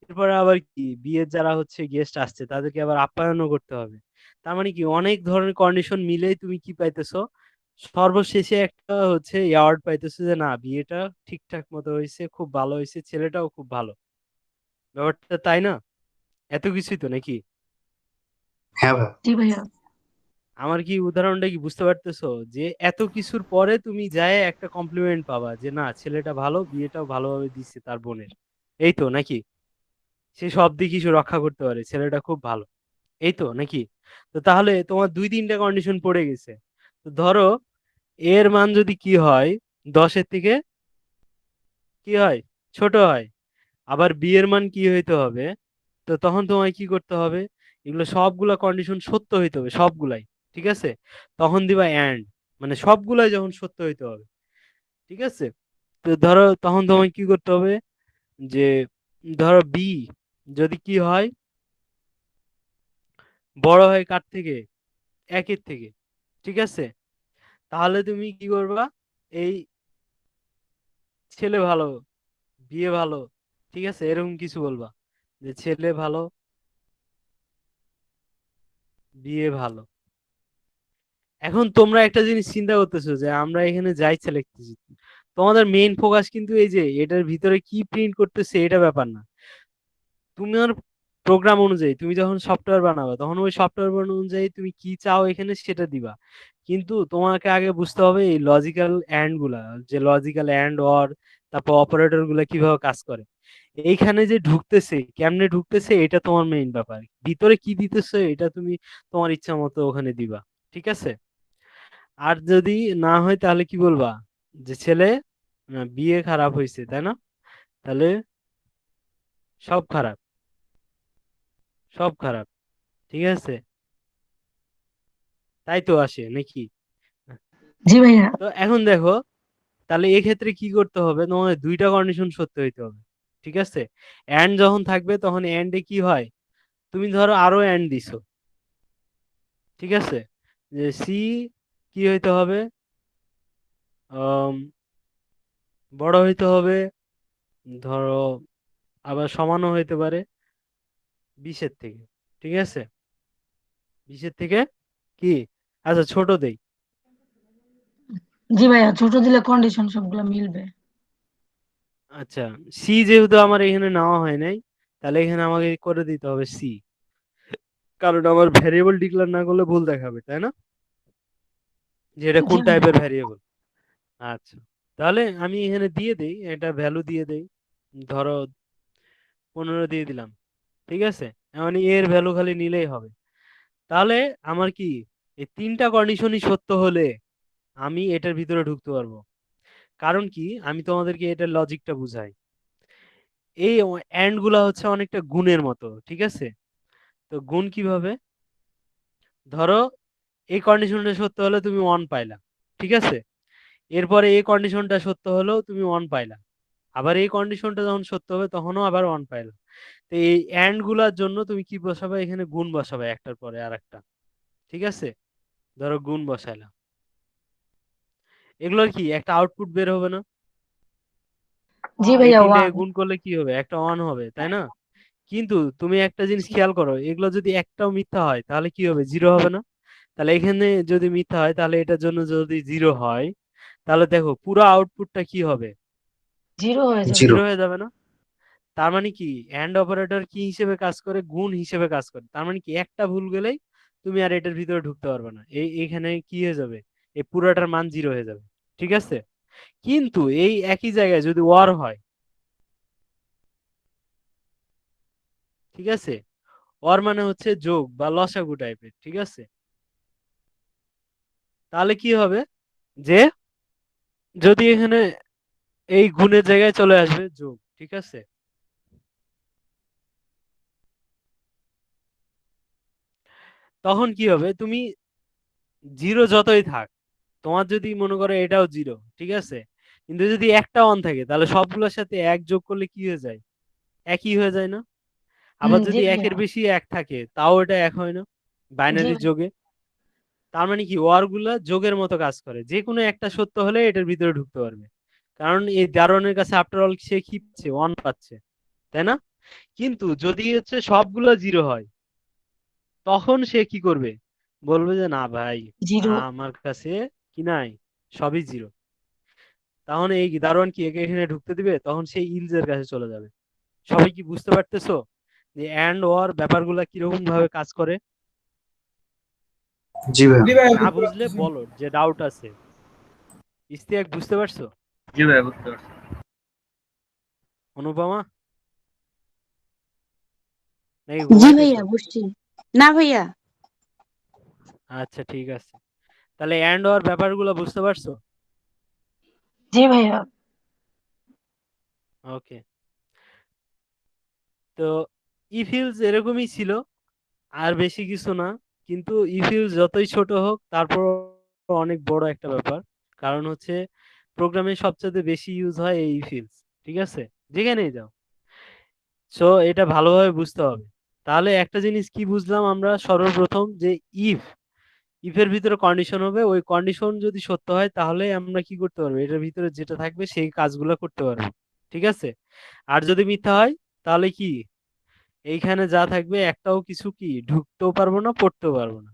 A: এরপরে আবার কি, বিয়ের যারা হচ্ছে গেস্ট আসছে তাদেরকে আবার আপ্যায়নও করতে হবে। তার মানে কি অনেক ধরনের কন্ডিশন মিলেই তুমি কি পাইতেছো, সর্বশেষে একটা হচ্ছে অ্যাওয়ার্ড পাইতেছো যে না, বিয়েটা ঠিকঠাক মতো হয়েছে, খুব ভালো হয়েছে, ছেলেটাও খুব ভালো। ব্যাপারটা তাই না? এত কিছুই তো নাকি?
G: হ্যাঁ ভাইয়া।
E: জি ভাইয়া।
A: আমার কি উদাহরণটা কি বুঝতে পারতেছো? যে এত কিছুর পরে তুমি যায় একটা কমপ্লিমেন্ট পাবা যে না, ছেলেটা ভালো, বিয়েটাও ভালোভাবে দিচ্ছে তার বোনের। এই তো নাকি? সে সব দিক কিছু রক্ষা করতে পারে, ছেলেটা খুব ভালো। এই তো নাকি? তো তাহলে তোমার দুই তিনটা কন্ডিশন পড়ে গেছে। তো ধরো, এর মান যদি কি হয়, 10-এর থেকে কি হয়, ছোট হয়, আবার বি এর মান কি হইতে হবে, তো তখন তোমায় কি করতে হবে? এগুলো সবগুলা কন্ডিশন সত্য হইতে হবে, সবগুলাই। ঠিক আছে? তখন দিবা এন্ড, মানে সবগুলাই যখন সত্য হইতে হবে। ঠিক আছে? তো ধরো তখন তোমায় কি করতে হবে, যে ধরো বি যদি কি হয়, বড় হয় কার থেকে, একের থেকে। ঠিক আছে? তাহলে তুমি কি করবা, এই ছেলে ভালো, বিয়ে ভালো, ঠিক আছে, এরকম কিছু বলবা যে ছেলে ভালো, বিয়ে ভালো। এখন তোমরা একটা জিনিস চিন্তা করতেছো যে আমরা এখানে যা ইচ্ছা লিখতেছি, তোমাদের মেইন ফোকাস কিন্তু এই যে এটার ভিতরে কি প্রিন্ট করতেছে এটা ব্যাপার না। তোমার প্রোগ্রাম অনুযায়ী তুমি যখন সফটওয়্যার বানাবা, তখন ওই সফটওয়্যার অনুযায়ী তুমি কি চাও এখানে সেটা দিবা। কিন্তু তোমাকে আগে বুঝতে হবে এই লজিক্যাল এন্ড গুলা, যে লজিক্যাল এন্ড অর, তারপর অপারেটর গুলা কিভাবে কাজ করে, এইখানে যে ঢুকতেছে কেমনে ঢুকতেছে, এটা তোমার মেইন ব্যাপার। ভিতরে কি দিতেছে এটা তুমি তোমার ইচ্ছা মতো ওখানে দিবা। ঠিক আছে? আর যদি না হয় তাহলে কি বলবা, যে ছেলে বিয়ে খারাপ হয়েছে, তাই না? তাহলে সব খারাপ, সব খারাপ। ঠিক আছে? তাই তো আসে নাকি?
E: জি ভাইয়া।
A: তো এখন দেখো, তাহলে এক্ষেত্রে কি করতে হবে, তোমার দুইটা কন্ডিশন সত্য হইতে হবে। ঠিক আছে? এন্ড যখন থাকবে তখন এন্ডে কি হয়, তুমি ধরো আরো এন্ড দিছো। ঠিক আছে? যে সি কি হইতে হবে, আম, বড় হইতে হবে, ধরো আবার সমানও হইতে পারে 20-এর থেকে। ঠিক আছে? 20-এর থেকে কি, আচ্ছা ছোট দেই।
E: জি ভাইয়া, ছোট দিলে কন্ডিশন সবগুলো মিলবে।
A: আচ্ছা, সি যেহেতু আমার এখানে নেওয়া হয় নাই, তাহলে এখানে আমাকে করে দিতে হবে সি, কারণ আমার ভ্যারিয়েবল ডিক্লেয়ার না করলে ভুল দেখাবে, তাই না? যে এটা
E: জি
A: কোন
E: ভাইয়া।
A: টাইপের ভ্যারিয়েবল। আচ্ছা, তাহলে আমি এখানে দিয়ে দেই, এটা ভ্যালু দিয়ে দেই, ধরো 15 দিয়ে দিলাম। ঠিক আছে? মানে এর ভ্যালু খালি নিলেই হবে। তাহলে আমার কি এই তিনটা কন্ডিশনই সত্য হলে আমি এটার ভিতরে ঢুকতে পারবো। কারণ কি, আমি তোমাদেরকে এটার লজিকটা বুঝাই। এই অ্যান্ড গুলা হচ্ছে অনেকটা গুণের মতো, ঠিক আছে? তো গুণ কিভাবে? ধরো এই কন্ডিশনটা সত্য হলে তুমি 1 পাইলা, ঠিক আছে? এরপরে এই কন্ডিশনটা সত্য হলেও তুমি 1 পাইলা, আবার এই কন্ডিশনটা যখন সত্য হবে তখনও আবার 1 পাইলা। তো এই অ্যান্ড গুলার জন্য তুমি কি বসাবে? এখানে গুণ বসাবে একটার পরে আর একটা, ঠিক আছে? ধরো গুণ বসাইলা, এগুলোর কি একটা আউটপুট বের হবে না?
E: জি
A: এই
E: ভাইয়া,
A: তিনটাকে
E: 1।
A: গুণ করলে কি হবে? একটা 1 হবে, তাই না? কিন্তু তুমি একটা জিনিস খেয়াল করো, এগুলো যদি একটাও মিথ্যা হয় তাহলে কি হবে? 0 হবে না? তাহলে এখানে যদি মিথ্যা হয় তাহলে এটার জন্য যদি 0 হয়, তাহলে দেখো পুরো আউটপুটটা কি হবে?
E: 0 হয়ে যাবে।
G: 0
A: 0 হয়ে যাবে না? তার মানে কি এন্ড অপারেটর কি হিসেবে কাজ করে? গুণ হিসেবে কাজ করে। তার মানে কি একটা ভুল গেলেই তুমি আর এটার ভিতরে ঢুকতে পারবে না। এখানে কি হয়ে যাবে? এই পুরোটার মান 0 হয়ে যাবে, ঠিক আছে? কিন্তু এই একই জায়গায় যদি ওয়ার হয়, ঠিক আছে? ওর মানে হচ্ছে যোগ বা লসাগু টাইপের, ঠিক আছে? তাহলে কি হবে? যে যদি এখানে এই গুণের জায়গায় চলে আসবে যোগ, ঠিক আছে? তখন কি হবে? তুমি 0 যতই থাক, তোমার যদি মনে করো এটাও 0, ঠিক আছে, কিন্তু যদি একটা 1 থাকে তাহলে সবগুলোর সাথে 1 যোগ করলে কি হয়ে যায়? একই হয়ে যায় না? আবার
E: জি
A: যদি
E: ভাইয়া।
A: একের বেশি 1 থাকে তাও এটা 1 হয় না?
E: জি
A: বাইনারি
E: ভাইয়া।
A: যোগে। তার মানে কি ওয়ার গুলা যোগের মতো কাজ করে, যে কোনো একটা সত্য হলে এটার ভিতরে ঢুকতে পারবে। কারণ এই দারোয়ানের কাছে আফটার অল সে কি পাচ্ছে? 1 পাচ্ছে, তাই না? কিন্তু যদি হচ্ছে সবগুলো 0 হয়, তখন সে কি করবে? বলবে যে না ভাই,
E: 0।
A: আমার কাছে কি নাই, সবই 0। তখন এই দারোয়ান কি একে এখানে ঢুকতে দিবে? তখন সেই ইলজের কাছে চলে যাবে। সবাই কি বুঝতে পারতেছো যে অ্যান্ড ওর ব্যাপারগুলা কিরকম ভাবে কাজ করে?
G: জি ভাইয়া
B: জি ভাইয়া,
A: না
B: বুঝতে
A: বুঝলে
B: পারতেছি।
A: বলো, যে ডাউট আছে। ইস্তিয়াক, বুঝতে পারছো?
C: জি ভাইয়া, বুঝতে পারছি।
A: অনুপমা, নাকি
F: জি
A: ঘুমাইতেছো?
F: ভাইয়া বুঝছি। না ভাইয়া।
A: আচ্ছা ঠিক আছে, তাহলে অ্যান্ড ওর ব্যাপারগুলো বুঝতে পারছো?
E: জি ভাইয়া।
A: ওকে। তো ইফিলস এরকমই ছিল, আর বেশি কিছু না। কিন্তু ইফিলস যতই ছোট হোক তারপর অনেক বড় একটা ব্যাপার। কারণ হচ্ছে প্রোগ্রামে সবচেয়ে বেশি ইউজ হয় এই ইফিলস, ঠিক আছে? যেখানেই যাও। সো এটা ভালোভাবে বুঝতে হবে। তাহলে একটা জিনিস কি বুঝলাম আমরা সর্বপ্রথম, যে ইফ ইফের ভিতরে কন্ডিশন হবে, ওই কন্ডিশন যদি সত্য হয় তাহলে আমরা কি করতে পারবো? এটার ভিতরে যেটা থাকবে সেই কাজগুলো করতে পারবো, ঠিক আছে? আর যদি মিথ্যা হয় তাহলে কি এইখানে যা থাকবে একটাও কিছু কি ঢুকতেও পারবো না, পড়তেও পারবো না।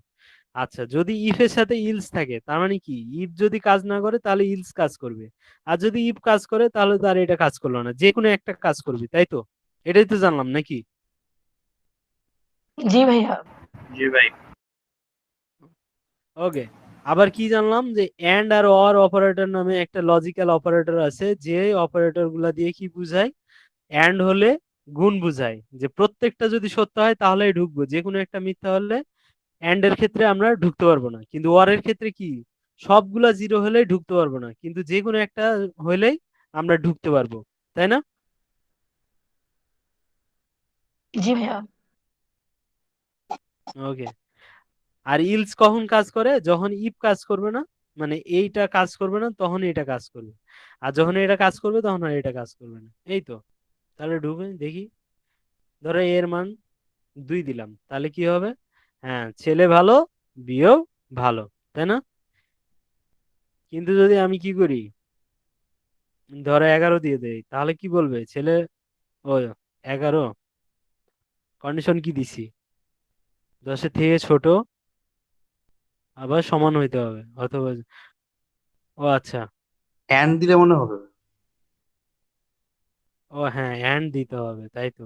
A: আচ্ছা, যদি ইফ এর সাথে ইলস থাকে তার মানে কি ইফ যদি কাজ না করে তাহলে ইলস কাজ করবে, আর যদি ইফ কাজ করে তাহলে তার এটা কাজ করলো না, যে কোনো একটা কাজ করবে, তাই তো? এটাই তো জানলাম নাকি?
E: জি ভাইয়া।
C: জি ভাই।
A: ওকে। আবার কি জানলাম? যে এন্ড আর অর অপারেটর নামে একটা লজিক্যাল অপারেটর আছে, যে অপারেটর গুলা দিয়ে কি বুঝায়? এন্ড হলে গুণ বুঝায়, যে প্রত্যেকটা যদি সত্য হয় তাহলেই ঢুকবো, যে কোনো একটা মিথ্যা হলে এন্ড এর ক্ষেত্রে আমরা ঢুকতে পারবো না। কিন্তু ওর এর ক্ষেত্রে কি সবগুলা 0 হলেই ঢুকতে পারবো না, কিন্তু যে কোনো একটা হলেই আমরা ঢুকতে পারবো, তাই না?
E: জি ভাইয়া।
A: ওকে। আর ইলস কখন কাজ করে? যখন ইফ কাজ করবে না, মানে এইটা কাজ করবে না তখন এটা কাজ করবে, আর যখন এটা কাজ করবে তখন আর এটা কাজ করবে না, এই তো। তাহলে ঢুকে দেখি। ধরো এর মান 2 দিলাম, তাহলে কি হবে? হ্যাঁ, ছেলে ভালো, বিয়েও ভালো, তাই না? কিন্তু যদি আমি কি করি, ধরো 11 দিয়ে দেই, তাহলে কি বলবে ছেলে? ও, 11 কন্ডিশন কি দিছি? 10-এর থেকে ছোট, আবার সমান হইতে হবে, অথবা ও আচ্ছা,
G: অ্যান্ড দিলে মনে হবে।
A: ও হ্যাঁ, অ্যান্ড দিতে হবে, তাই তো?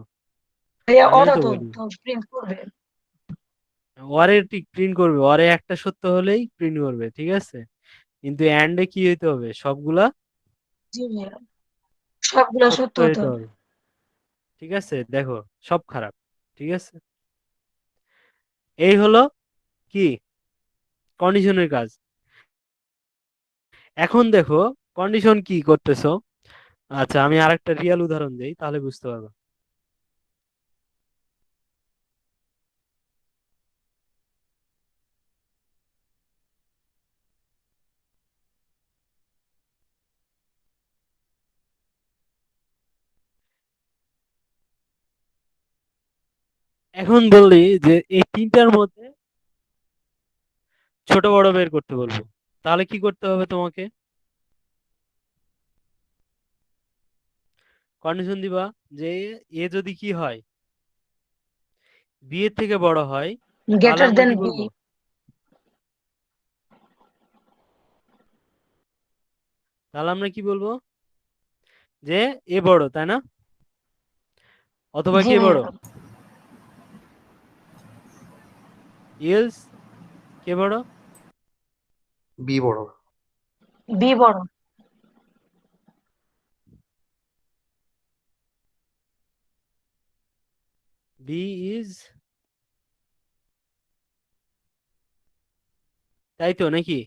E: ভাইয়া,
A: আমি
E: ওরা
A: তো
E: তো
A: বলি
E: তো প্রিন্ট করবে।
A: ওরে ঠিক প্রিন্ট করবে, ওরে একটা সত্য হলেই প্রিন্ট করবে, ঠিক আছে? কিন্তু অ্যান্ডে কি হইতে হবে? সবগুলা
E: জি ভাইয়া, সবগুলা
A: সত্য
E: সত্য হতে
A: হইতে
E: হবে।
A: হবে, ঠিক আছে? দেখো, সব খারাপ, ঠিক আছে? এই হলো কি কন্ডিশনের কাজ। এখন দেখো কন্ডিশন কি করতেছো। আচ্ছা আমি আরেকটা রিয়েল উদাহরণ দেই তাহলে বুঝতে পারবে। এখন বললি যে এই তিনটার মধ্যে ছোট বড় বের করতে বলবো, তাহলে কি করতে হবে তোমাকে? কন্ডিশন দিবা যে এ যদি কি হয়, বি এর থেকে বড় হয়, তাহলে
E: গ্রেটার
A: আমরা
E: দেন
A: কি
E: বি।
A: বলবো? তাহলে আমরা কি বলবো? যে এ বড়, তাই না? অথবা
E: জি
A: কে বড়?
E: ভাইয়া।
A: ইয়েস, কে বড়?
G: বি বড়।
E: বি বড়।
A: বি ইজ, তাই তো নাকি?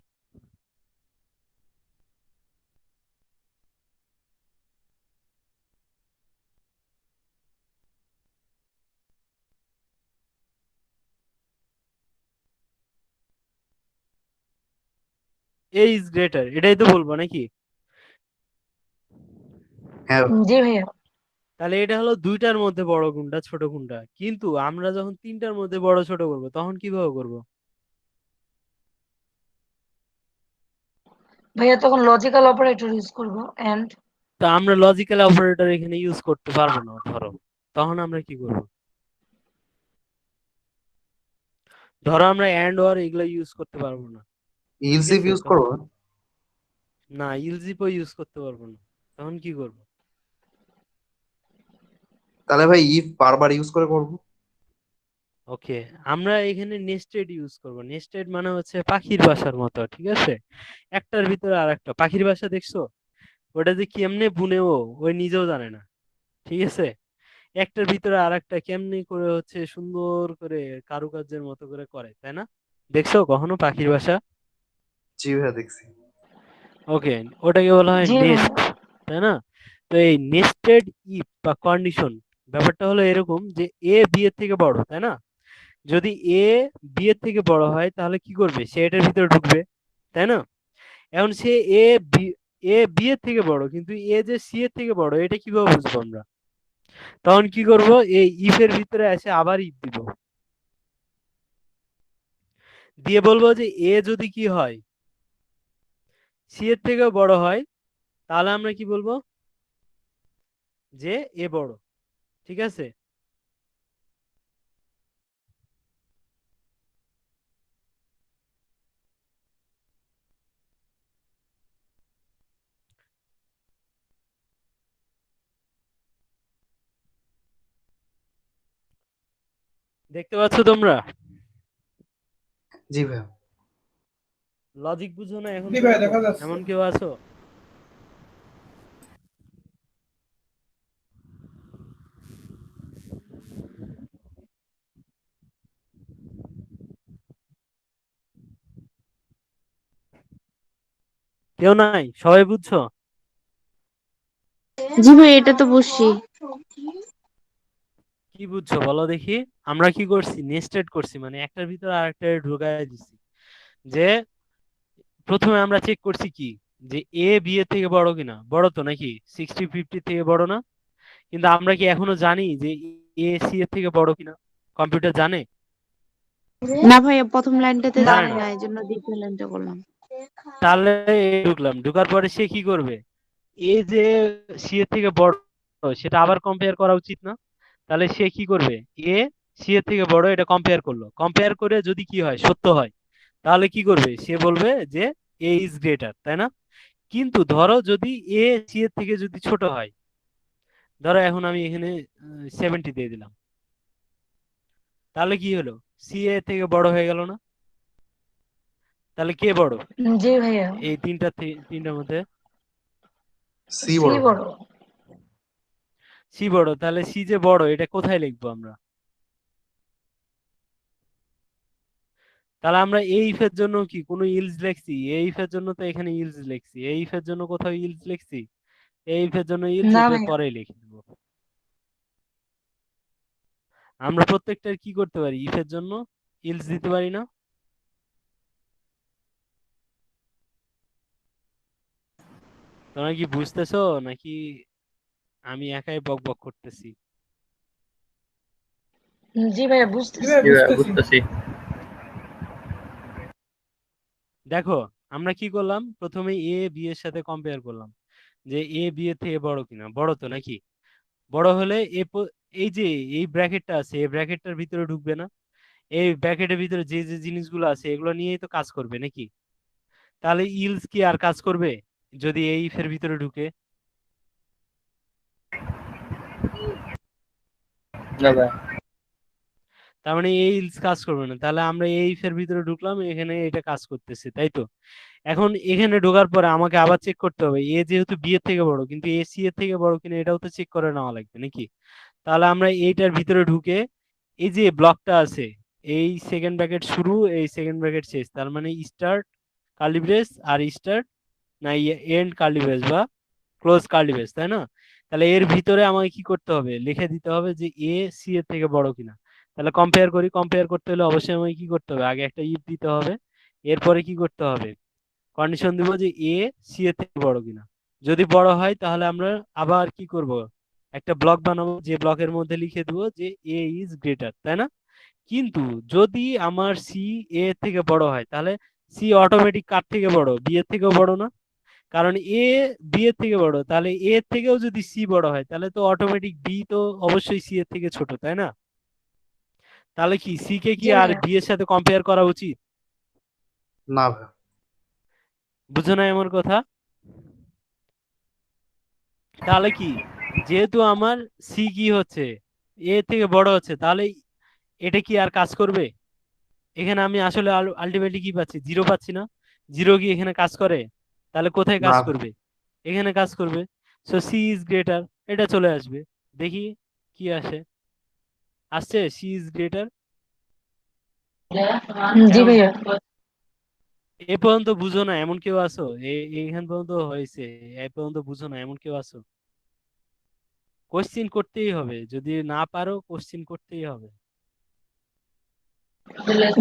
A: এ ইজ গ্রেটার, এটাই তো বলবো নাকি?
G: হ্যাঁ
E: জি ভাইয়া।
A: তাহলে এটা হলো দুইটার মধ্যে বড় কোনটা ছোট কোনটা, কিন্তু আমরা যখন তিনটার মধ্যে বড় ছোট করব তখন কিভাবে করব?
E: ভাইয়া তখন লজিক্যাল অপারেটর ইউজ করব এন্ড।
A: তা আমরা লজিক্যাল অপারেটর এখানে ইউজ করতে পারবো না ধরো, তখন আমরা কি করব? ধরো আমরা এন্ড অর এগুলো ইউজ করতে পারবো না, ঠিক
G: ইলসিফ
A: আছে?
G: ইউজ করবো।
A: না, ইলজিপও ইউজ করতে পারবো না, তখন কি করব?
G: তাহলে ভাই ইফ বারবার ইউজ করে করবো।
A: ওকে, আমরা এখানে নেস্টেড ইউজ করব। নেস্টেড মানে হচ্ছে পাখির বাসার মতো, ঠিক আছে? একটার ভিতরে আর একটা পাখির বাসা দেখছো? ওটা যে কেমনে বুনেও ওই নিজেও জানে না, ঠিক আছে? একটার ভিতরে আর একটা কেমনি করে হচ্ছে সুন্দর করে কারুকার্যের মতো করে করে, তাই না? দেখছো কখনো পাখির বাসা?
G: জি ভাইয়া দেখছি।
A: ওকে, ওটাকে বলা হয়
E: জি ভাইয়া।
A: নেস্ট, তাই না? তো এই নেস্টেড ইফ বা কন্ডিশন ব্যাপারটা হলো এরকম যে এ বি এর থেকে বড়, তাই না? যদি এ বি এর থেকে বড় হয় তাহলে কি করবে? সে এটার ভিতরে ঢুকবে, তাই না? এখন সে এ বি, এ বি এর থেকে বড় কিন্তু এ যে সি এর থেকে বড়, এটা কিভাবে বুঝবো আমরা? তখন কি করব? এই ইফ এর ভিতরে এসে আবার ইফ দিব, দিয়ে বলবো যে এ যদি কি হয়, সি এর থেকেও বড় হয়, তাহলে আমরা কি বলবো? যে এ বড়, ঠিক আছে? দেখতে পাচ্ছ তোমরা?
G: জি ভাইয়া।
A: লজিক বুঝো না এখন
B: জি ভাই,
A: পর্যন্ত?
B: দেখা যাচ্ছে।
A: এমন কেউ আছো? কেউ নাই? সবাই বুঝছো?
F: জি ভাই, এটা তো বুঝছি।
A: কি বুঝছো বলো দেখি। আমরা কি করছি? নেস্টেড করছি, মানে একটার ভিতরে আরেকটা ঢুকায় দিছি। যে প্রথমে আমরা চেক করছি কি, যে এ বি এর থেকে বড় কিনা। বড় তো নাকি? 60-50 থেকে বড় না? কিন্তু আমরা কি এখনো জানি যে এ সি এর থেকে বড় কিনা? কম্পিউটার জানে?
F: না ভাইয়া, প্রথম লাইনটাতে
A: জানে
F: জানে
A: না।
F: না, এই জন্য দ্বিতীয় লাইনটা করলাম।
A: তাহলে ঢুকলাম, ঢুকার পরে সে কি করবে? এ যে সি এর থেকে বড়, সেটা আবার কম্পেয়ার করা উচিত না? তাহলে সে কি করবে? এ সি এর থেকে বড়, এটা কম্পেয়ার করলো, কম্পেয়ার করে যদি কি হয়, সত্য হয়, তাহলে কি করবে? সে বলবে যে এ ইজ গ্রেটার, তাই না? কিন্তু ধরো যদি এ সি এর থেকে যদি ছোট হয়, ধরো এখন আমি এখানে 70 দিয়ে দিলাম, তাহলে কি হলো? সি এর থেকে বড় হয়ে গেল না? তাহলে কে বড়
E: জি ভাইয়া।
A: এই তিনটার মধ্যে?
G: সি
E: সি
G: বড়।
E: বড়।
A: সি বড়। তাহলে সি যে বড়, এটা কোথায় লিখবো আমরা? তাহলে আমরা এই ইফ এর জন্য কি কোনো ইলস লিখছি? এই ইফ এর জন্য তো এখানে ইলস লিখছি। এই ইফ এর জন্য কোথাও ইলস লিখছি? এই ইফ এর জন্য ইলস
E: না
A: এটা
E: ভাইয়া।
A: পরে লিখে দেবো। আমরা প্রত্যেকটার কি করতে পারি? ইফ এর জন্য ইলস দিতে পারি না? তোমরা কি বুঝতেছো নাকি আমি একাই বক বক করতেছি?
E: জি ভাইয়া
B: জি
E: বুঝতেছি।
B: ভাই
C: জি ভাই
B: বুঝতেছি।
C: বুঝতেছি।
A: দেখো আমরা কি করলাম, প্রথমে এ বি এর সাথে কম্পেয়ার করলাম যে এ বি এর থেকে বড় কিনা। বড় তো নাকি? বড় হলে এই যে এই ব্র্যাকেটটা আছে এই ব্র্যাকেটটার ভিতরে ঢুকবে না? এই ব্র্যাকেটের ভিতরে যে যে জিনিসগুলো আছে এগুলো নিয়েই তো কাজ করবে নাকি? তাহলে ইলস কি আর কাজ করবে যদি এই ইফ এর ভিতরে ঢুকে?
C: না ভাই।
A: তার মানে এই ইলস কাজ করবে না। তাহলে আমরা এই ইফ এর ভিতরে ঢুকলাম, এখানে এটা কাজ করতেছে, তাই তো? এখন এখানে ঢোকার পরে আমাকে আবার চেক করতে হবে এ যেহেতু বি এর থেকে বড়, কিন্তু এ সি এর থেকে বড় কিনা এটাও তো চেক করে নেওয়া লাগবে নাকি? তাহলে আমরা এইটার ভিতরে ঢুকে এই যে ব্লকটা আছে, এই সেকেন্ড ব্র্যাকেট শুরু এই সেকেন্ড ব্র্যাকেট শেষ, তার মানে স্টার্ট কার্লি ব্রেস আর স্টার্ট না এন্ড কার্লি ব্রেস বা ক্লোজ কার্লি ব্রেস, তাই না? তাহলে এর ভিতরে আমাকে কি করতে হবে? লিখে দিতে হবে যে এ সি এর থেকে বড় কিনা। তাহলে কম্পেয়ার করি, কম্পেয়ার করতে হলে অবশ্যই আমাকে কি করতে হবে? আগে একটা ইফ দিতে হবে, এরপরে কি করতে হবে? কন্ডিশন দিব যে এ সি এর থেকে বড় কিনা। যদি বড় হয় তাহলে আমরা আবার কি করব? একটা ব্লক বানাবো, যে ব্লকের মধ্যে লিখে দেবো যে এ ইজ গ্রেটার, তাই না? কিন্তু যদি আমার সি এ এর থেকে বড় হয় তাহলে সি অটোমেটিক কার থেকে বড়? বি এর থেকেও বড় না? কারণ এ বি এর থেকে বড়, তাহলে এ এর থেকেও যদি সি বড় হয় তাহলে তো অটোমেটিক বি তো অবশ্যই সি এর থেকে ছোট, তাই না? তাহলে কি সি কে কি
E: জি
A: আর
E: ভাইয়া।
A: বি এর সাথে কম্পেয়ার করা উচিত?
G: না ভাই।
A: বুঝো না আমার কথা? তাহলে কি, যেহেতু আমার সি কি হচ্ছে এ থেকে বড় হচ্ছে, তাহলে এটা কি আর কাজ করবে? এখানে আমি আসলে আলটিমেটলি কি পাচ্ছি? জিরো পাচ্ছি না? জিরো কি এখানে কাজ করে? তাহলে কোথায়
G: না
A: কাজ
G: ভাই।
A: করবে? এখানে কাজ করবে। সো সি ইজ গ্রেটার, এটা চলে আসবে। দেখি কি আসে। আসছে সি ইজ গ্রেটার।
E: জি
A: এখন
E: ভাইয়া।
A: এ পর্যন্ত বুঝো না এমন কেউ আছো? এইখান পর্যন্ত হয়েছে, এ পর্যন্ত বুঝো না এমন কেউ আছো? কোশ্চিন করতেই হবে, যদি না পারো কোশ্চিন করতেই হবে।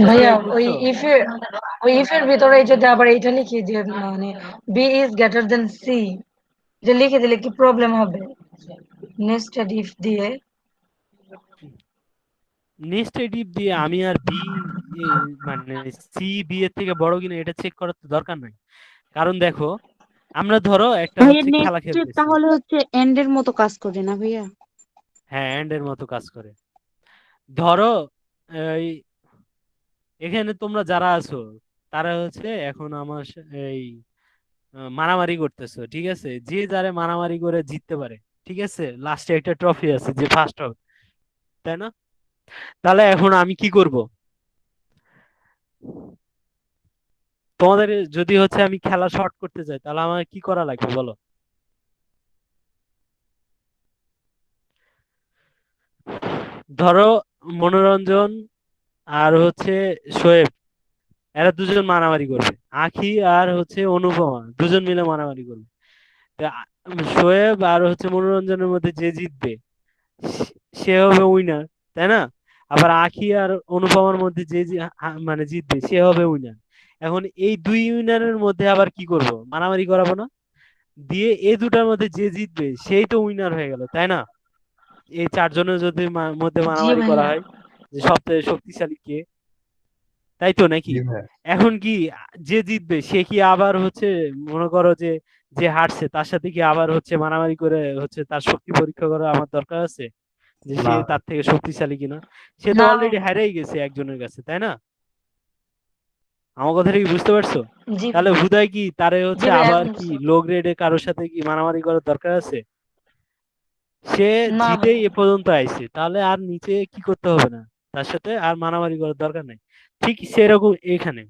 E: ভাইয়া
A: বুঝতে
E: ওই
A: বুঝছো?
E: ইফের ভিতরে যদি আবার এইটা লিখি যে মানে B is greater than C, যে লিখে দিলে কি প্রবলেম হবে নেস্টেড ইফ দিয়ে?
A: নেস্টেড ইফ দিয়ে আমি আর বি মানে সি বি এর থেকে বড় কিনা এটা চেক করার তো দরকার নাই। কারণ দেখো, আমরা ধরো একটা
F: ভাইয়া
A: হচ্ছে খেলা
F: নেক্সট
A: খেলতেছি।
F: তাহলে হচ্ছে এন্ড এর মতো কাজ করে না ভাইয়া?
A: হ্যাঁ, এন্ড এর মতো কাজ করে। ধরো এই এখানে তোমরা যারা আছো তারা হচ্ছে এখন আমার এই মারামারি করতেছো, ঠিক আছে? যে যারে মারামারি করে জিততে পারে, ঠিক আছে, লাস্টে একটা ট্রফি আছে যে ফার্স্ট হবে, তাই না? তাহলে এখন আমি কি করব? তোমাদের যদি হচ্ছে আমি খেলা শর্ট করতে চাই তাহলে আমার কি করা লাগবে বলো? ধরো মনোরঞ্জন আর হচ্ছে শোয়েব, এরা দুজন মারামারি করবে। আখি আর হচ্ছে অনুপমা দুজন মিলে মারামারি করবে। তা শোয়েব আর হচ্ছে মনোরঞ্জনের মধ্যে যে জিতবে সে হবে উইনার, তাই না? আবার আখি আর অনুপমার মধ্যে যে মানে জিতবে সে হবে উইনার। এখন এই দুই উইনারের মধ্যে আবার কি করব? মারামারি করাবো না? দিয়ে এই দুটার মধ্যে যে জিতবে সেই তো উইনার হয়ে গেল, তাই না? এই চারজনের যদি মধ্যে
E: জি
A: মারামারি করা
E: ভাইয়া।
A: হয় যে সবথেকে শক্তিশালী কে, তাই তো নাকি?
G: জি ভাই।
A: এখন কি যে জিতবে সে কি আবার হচ্ছে, মনে করো যে যে হারছে তার সাথে কি আবার হচ্ছে মারামারি করে হচ্ছে তার শক্তি পরীক্ষা করা আমার দরকার আছে যে সে
G: না ভাই।
A: তার থেকে শক্তিশালী কিনা? সে তো
E: না
A: অলরেডি
E: ভাইয়া।
A: হারেই গেছে একজনের কাছে, তাই না? আমার কথাটা কি বুঝতে পারছো?
E: জি
A: তাহলে হুদায় কি তারে
E: জি
A: হচ্ছে
E: ভাইয়া
A: আবার
E: এখন
A: কি লো গ্রেডে কারোর সাথে কি মারামারি করার দরকার আছে? সে
E: না
A: জিতেই
E: ভাইয়া।
A: এ পর্যন্ত আইছে, তাহলে আর নিচে কি করতে হবে না, তার সাথে আর মারামারি করার দরকার নাই। ঠিক সেরকম এখানে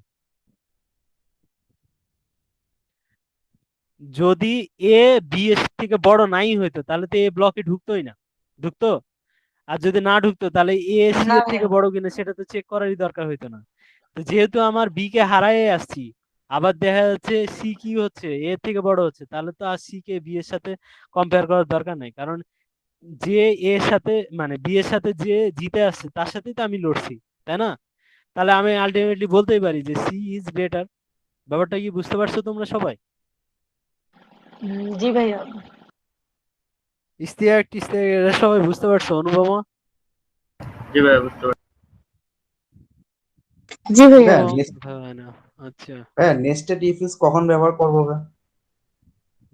A: যদি এ বি এর থেকে বড় নাই হইতো তাহলে তো এ ব্লকে ঢুকতোই না, ঢুকতো? আর যদি না ঢুকতো তাহলে এ সি
E: না
A: এর থেকে
E: ভাইয়া।
A: বড় কিনা সেটা তো চেক করারই দরকার হইতো না। তো যেহেতু আমার বি কে হারায় আসছি, আবার দেখা যাচ্ছে সি কি হচ্ছে এ থেকে বড় হচ্ছে, তাহলে তো আর সি কে বি এর সাথে কম্পেয়ার করার দরকার নাই, কারণ যে এর সাথে মানে বি এর সাথে যে জিতে আসছে তার সাথেই তো আমি লড়ছি, তাই না? তাহলে আমি আলটিমেটলি বলতেই পারি যে সি ইজ গ্রেটার। ব্যাপারটা কি বুঝতে পারছো তোমরা সবাই?
E: জি ভাইয়া।
A: ইস্তিয়াক টিস্তিয়াক এরা সবাই বুঝতে পারছো? অনুপমা?
C: জি ভাইয়া বুঝতে পারছি।
F: জি ভাইয়া।
D: ভাইয়া
A: অনুপমা কথা হয় না। আচ্ছা,
D: ভাইয়া নেস্টেড ইফ ইজ কখন ব্যবহার করবো ভাইয়া?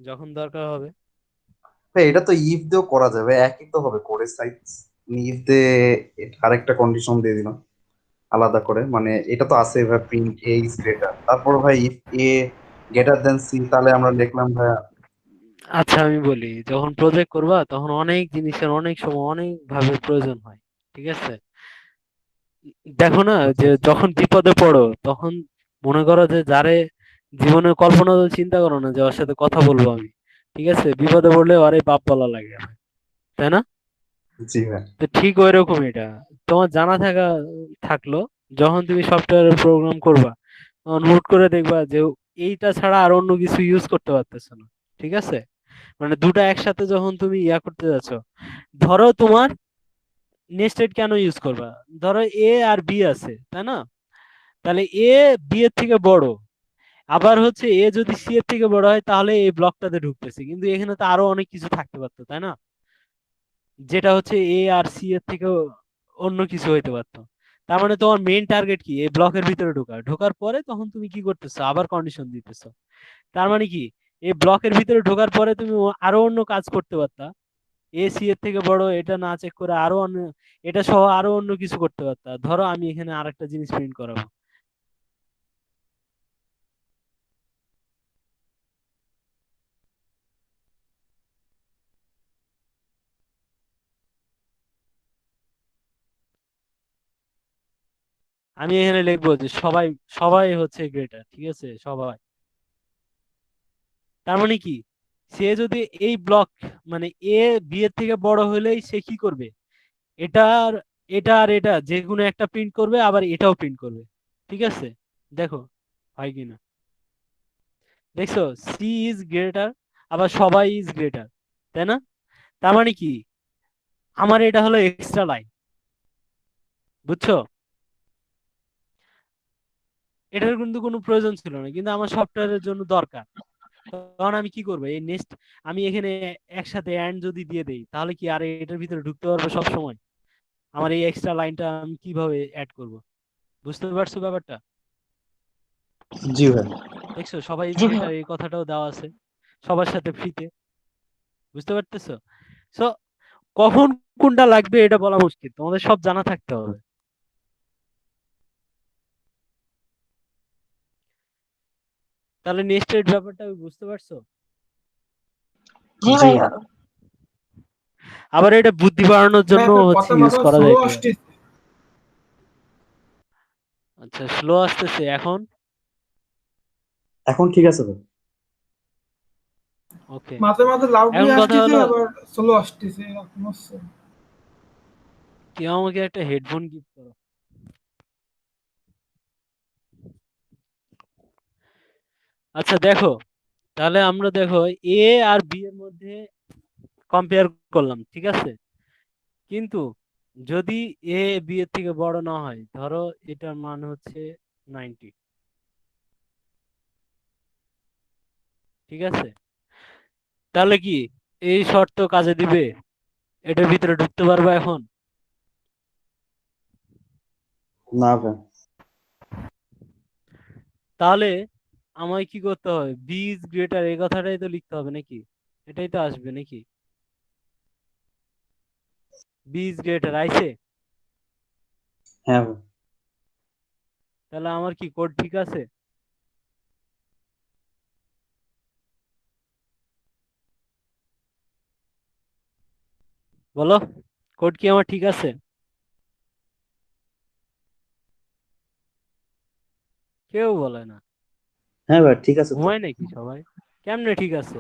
A: যখন দরকার হবে।
D: ভাই এটা তো ইফ দিয়েও করা যাবে, একই তো হবে কোডের সাইজ। ইফ দিয়ে আরেকটা কন্ডিশন দিয়ে দিলাম আলাদা করে, মানে এটা তো আছে ভাই, প্রিন্ট এ ইজ গ্রেটার, তারপর ভাই if A greater than C, তাহলে আমরা লিখলাম ভাইয়া।
A: আচ্ছা আমি বলি, যখন প্রজেক্ট করবা তখন অনেক জিনিসের অনেক সময় অনেক ভাবে প্রয়োজন হয়, ঠিক আছে? দেখো না, যে যখন বিপদে পড়ো তখন মনে করো যে যারে জীবনে কল্পনা চিন্তা করো না যে ওর সাথে কথা বলবো আমি, ঠিক আছে? বিপদে পড়লে ওরে বাপ বলা লাগে, তাই না?
D: জি ভাই।
A: তো ঠিক ওই রকম এটা তোমার জানা থাকলো, যখন তুমি সফটওয়্যারের প্রোগ্রাম করবা তখন হুট করে দেখবা যে এইটা ছাড়া আর অন্য কিছু ইউজ করতে পারতেছো না, ঠিক আছে? মানে দুটা একসাথে যখন তুমি ইয়া করতে যাচ্ছ, ধরো তোমার নেস্টেড কেন ইউজ করবা? ধরো এ আর বি আছে, তাই না? তাহলে এ বি এর থেকে বড়, আবার হচ্ছে এ যদি সি এর থেকে বড় হয় তাহলে এই ব্লকটাতে ঢুকতেছে, কিন্তু এখানে তো আরো অনেক কিছু থাকতে পারতো, তাই না? যেটা হচ্ছে এ আর সি এর থেকেও অন্য কিছু হইতে পারতো। তার মানে তোমার মেইন টার্গেট কি? এই ব্লকের ভিতরে ঢোকার পরে তখন তুমি কি করতেছো? আবার কন্ডিশন দিতেছো। তার মানে কি, এই ব্লকের ভিতরে ঢোকার পরে তুমি আরো অন্য কাজ করতে পারতা, এ সি এর থেকে বড় এটা না চেক করে আরো অন্য, এটা সহ আরো অন্য কিছু করতে পারতা। ধরো আমি এখানে আরেকটা জিনিস প্রিন্ট করাবো। আমি এখানে লিখবো যে সবাই সবাই হচ্ছে গ্রেটার, ঠিক আছে? সবাই। তার মানে কি, সে যদি এই ব্লক মানে এ বি এর থেকে বড় হলেই সে কি করবে? এটার এটা আর এটা যে কোনো একটা প্রিন্ট করবে, আবার এটাও প্রিন্ট করবে, ঠিক আছে? দেখো হয় কিনা, দেখছো? সি ইজ গ্রেটার, আবার সবাই ইজ গ্রেটার, তাই না? তার মানে কি, আমার এটা হলো এক্সট্রা লাইন, বুঝছো? এটার কিন্তু কোনো প্রয়োজন ছিল না, কিন্তু আমার সফটওয়্যারের জন্য দরকার। তখন আমি কি করবো? এই নেক্সট আমি এখানে একসাথে অ্যান্ড যদি দিয়ে দেই তাহলে কি আর এটার ভিতরে ঢুকতে পারবে সব সময়? আমার এই এক্সট্রা লাইনটা আমি কিভাবে অ্যাড করব? বুঝতে পারছো ব্যাপারটা?
D: জি ভাই।
A: দেখছো সবাই
E: জি ভাইয়া।
A: গ্রেটার এই কথাটাও দেওয়া আছে সবার সাথে ফ্রিতে, বুঝতে পারতেছো? সো কখন কোনটা লাগবে এটা বলা মুশকিল, তোমাদের সব জানা থাকতে হবে। তাহলে নেস্টেড ব্যাপারটা বুঝতে পারছো?
E: জি
D: জি
E: ভাইয়া।
D: ভাই।
A: আবার এটা বুদ্ধি বাড়ানোর
B: ভাই
A: জন্য
B: আপনার
A: হচ্ছে
B: কথা
A: ইউজ
B: মাথা
A: করা
B: স্লো
A: যাইতে পারে।
B: আসছে।
A: আচ্ছা, স্লো আসতেছে এখন?
D: এখন ঠিক আছে ভাই।
A: ওকে।
B: মাঝে মাঝে লাউডলি
A: এখন কথা
B: আসতেছে
A: হলো,
B: আবার স্লো আসতেছে, এরকম হচ্ছে।
A: কেউ আমাকে একটা হেডফোন গিফট করো। আচ্ছা দেখো, তাহলে আমরা দেখো এ আর বি এর মধ্যে কম্পেয়ার করলাম, ঠিক আছে? কিন্তু যদি এ বি এর থেকে বড় না হয়, ধরো এটার মান হচ্ছে 90, ঠিক আছে? তাহলে কি এই শর্ত কাজে দিবে? এটার ভিতরে ঢুকতে পারবে এখন?
D: না ভাই।
A: তাহলে আমায় কি করতে হবে? বি ইজ গ্রেটার এই কথাটাই তো লিখতে হবে নাকি? এটাই তো আসবে নাকি? বি ইজ গ্রেটার আইছে?
D: হ্যাঁ ভাই।
A: তাহলে আমার কি কোড ঠিক আছে? বলো, কোড কি আমার ঠিক আছে? কেউ বলে না।
D: হ্যাঁ ভাই ঠিক আছে তো।
A: ঘুমায় নাকি সবাই? কেমনে ঠিক আছে?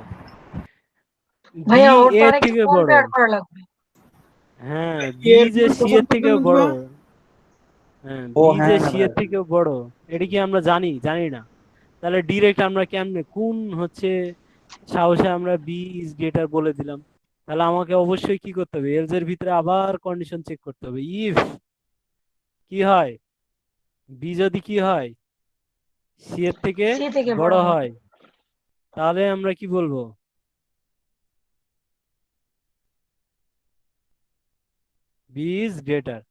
A: বি
E: ভাইয়া ওর তো
A: এর
E: অনেক কিছু
A: থেকে বড়।
E: কম্পেয়ার করা লাগবে।
A: হ্যাঁ, বি
B: এর
A: যে
B: কোন
A: সি
B: প্রথম
A: এর থেকে
B: স্টেটমেন্ট
A: বড়।
B: দিবা?
A: হ্যাঁ,
D: ও
A: বি যে
D: হ্যাঁ
A: সি
D: ভাই,
A: এর থেকেও বড়, এটা কি আমরা জানি? জানি না। তাহলে ডিরেক্ট আমরা কেমনে কোন হচ্ছে সাহসে আমরা বি ইজ গ্রেটার বলে দিলাম? তাহলে আমাকে অবশ্যই কি করতে হবে, এলস এর ভিতরে আবার কন্ডিশন চেক করতে হবে। ইফ কি হয়, বি যদি কি হয়, সি এর থেকে
E: সি থেকে বড়
A: বড়
E: হয়।
A: হয়, তাহলে আমরা কি বলবো? B is greater.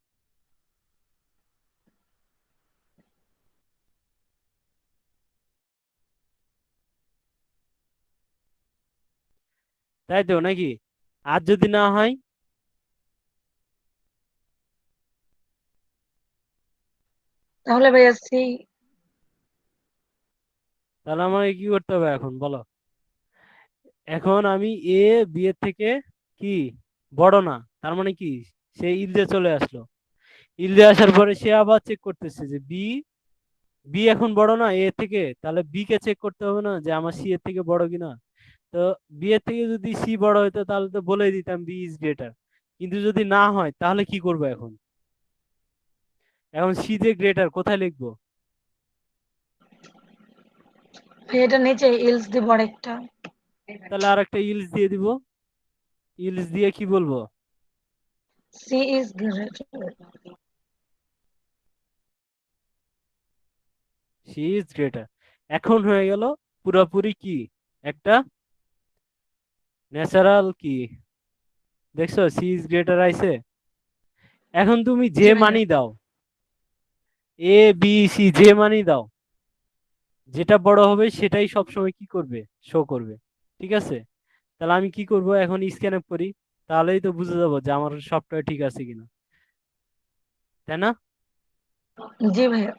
A: তাই তো নাকি? আর যদি না হয়,
E: তাহলে ভাইয়া সি।
A: তাহলে আমাকে কি করতে হবে এখন বলো? এখন আমি এ বি এর থেকে কি বড় না, তার মানে কি সে ইলদে চলে আসলো। ইলদে আসার পরে সে আবার চেক করতেছে যে বি, বি এখন বড় না এ থেকে, তাহলে বি কে চেক করতে হবে না যে আমার সি এর থেকে বড় কিনা? তো বি এর থেকে যদি সি বড় হতো তাহলে তো বলে দিতাম বি ইজ গ্রেটার। কিন্তু যদি না হয় তাহলে কি করবো এখন? এখন সি যে গ্রেটার কোথায় লিখবো?
E: ভাইয়া এটা নিচে ইলস দিব আরেকটা।
A: তাহলে আর একটা ইলস দিয়ে দিব। ইলস দিয়ে কি বলবো?
E: C is greater.
A: C is greater. এখন হয়ে গেল পুরোপুরি কি একটা ন্যাচারাল কি, দেখছো সি ইজ গ্রেটার আইছে। এখন তুমি যে
E: জি ভাইয়া।
A: মানি দাও, এ বি সি যে মানি দাও, যেটা বড় হবে সেটাই সবসময় কি করবে, শো করবে। ঠিক আছে? তাহলে আমি কি করব এখন, স্ক্যান আপ করি, তাহলেই তো বুঝে যাবো যে আমার সফটওয়্যার ঠিক আছে কিনা, তাই না?
E: জি ভাইয়া।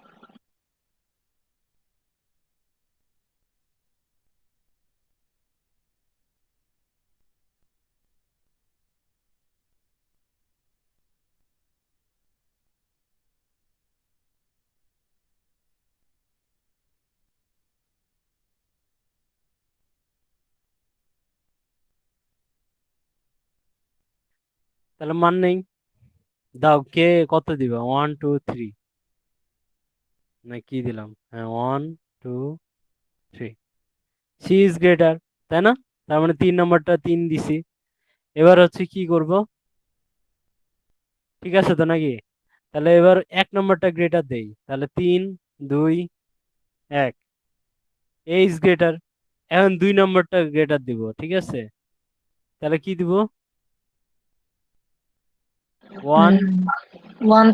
A: তাহলে মান নেই, দাও কে কত দিবা, 1 2 3, না কি দিলাম? হ্যাঁ 1 2 3, সি ইজ গ্রেটার, তাই না? তার মানে 3 নম্বরটা 3 দিছি। এবার হচ্ছে কি করব, ঠিক আছে তো নাকি? তাহলে এবার 1 নম্বরটা গ্রেটার দেই, তাহলে 3 2 1, এ ইজ গ্রেটার। এখন 2 নম্বরটা গ্রেটার দিব, ঠিক আছে? তাহলে কি দিব?
E: 1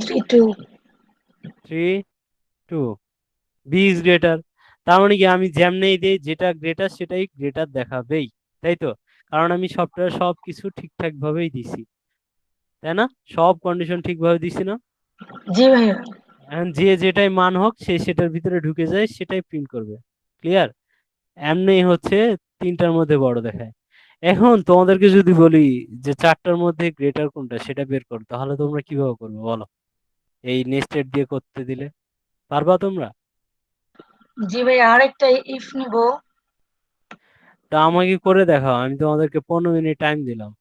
E: 3 2।
A: 1 3 2, বি ইজ গ্রেটার। তার মানে কি আমি যেমনেই দেই যেটা গ্রেটার সেটাই গ্রেটার দেখাবেই, তাই তো? কারণ আমি সফটওয়্যার সব কিছু ঠিকঠাক ভাবেই দিছি, তাই না? সব কন্ডিশন ঠিকভাবে দিছি না?
E: জি ভাইয়া।
A: এখন যে যেটাই মান হোক সে সেটার ভিতরে ঢুকে যায়, সেটাই প্রিন্ট করবে। ক্লিয়ার? এমনি হচ্ছে 3টার মধ্যে বড় দেখায়। এখন তোমাদেরকে যদি বলি যে 4টার মধ্যে গ্রেটার কোনটা সেটা বের করো, তাহলে তোমরা কিভাবে করবে বলো? এই নেস্টেড দিয়ে করতে দিলে পারবা তোমরা?
E: জি ভাইয়া আরেকটা ইফ নিব।
A: তা আমাকে করে দেখাও, আমি তোমাদেরকে 15 মিনিট টাইম দিলাম,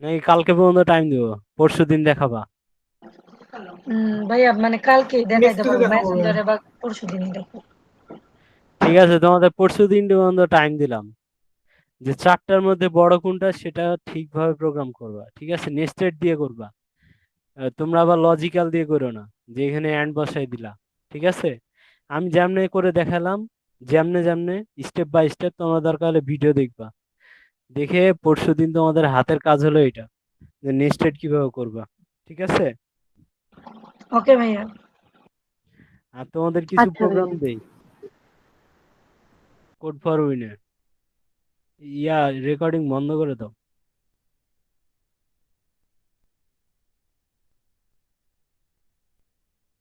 A: নাকি কালকে পর্যন্ত টাইম দিব, পরশু দিন দেখাবা?
E: ভাইয়া মানে কালকে
B: নেক্সট
E: দেখাইতে
B: থেকে
E: পারবো,
B: দেখাবো ভাইয়া।
E: মেসেঞ্জারে বা পরশু দিনই দেখো।
A: ঠিক আছে, তোমাদের পরশু দিন পর্যন্ত টাইম দিলাম, যে 4টার মধ্যে বড় কোনটা সেটা ঠিকভাবে প্রোগ্রাম করবা। ঠিক আছে? নেস্টেড দিয়ে করবা। তোমরা আবার লজিক্যাল দিয়ে করো না, যে এখানে অ্যান্ড বসাই দিলা। ঠিক আছে? আমি যেমনে করে দেখালাম, যেমনে যেমনে স্টেপ বাই স্টেপ, তোমরা দরকার হলে ভিডিও দেখবা, দেখে পরশুদিন তোমাদের হাতের কাজ হলো এটা, যে নেস্টেড কিভাবে করবা। ঠিক আছে?
E: ওকে ভাইয়া।
A: আর তোমাদের কিছু
F: আচ্ছা
A: প্রোগ্রাম
F: ভাইয়া।
A: দেই, code for winner, yeah recording বন্ধ করে দাও।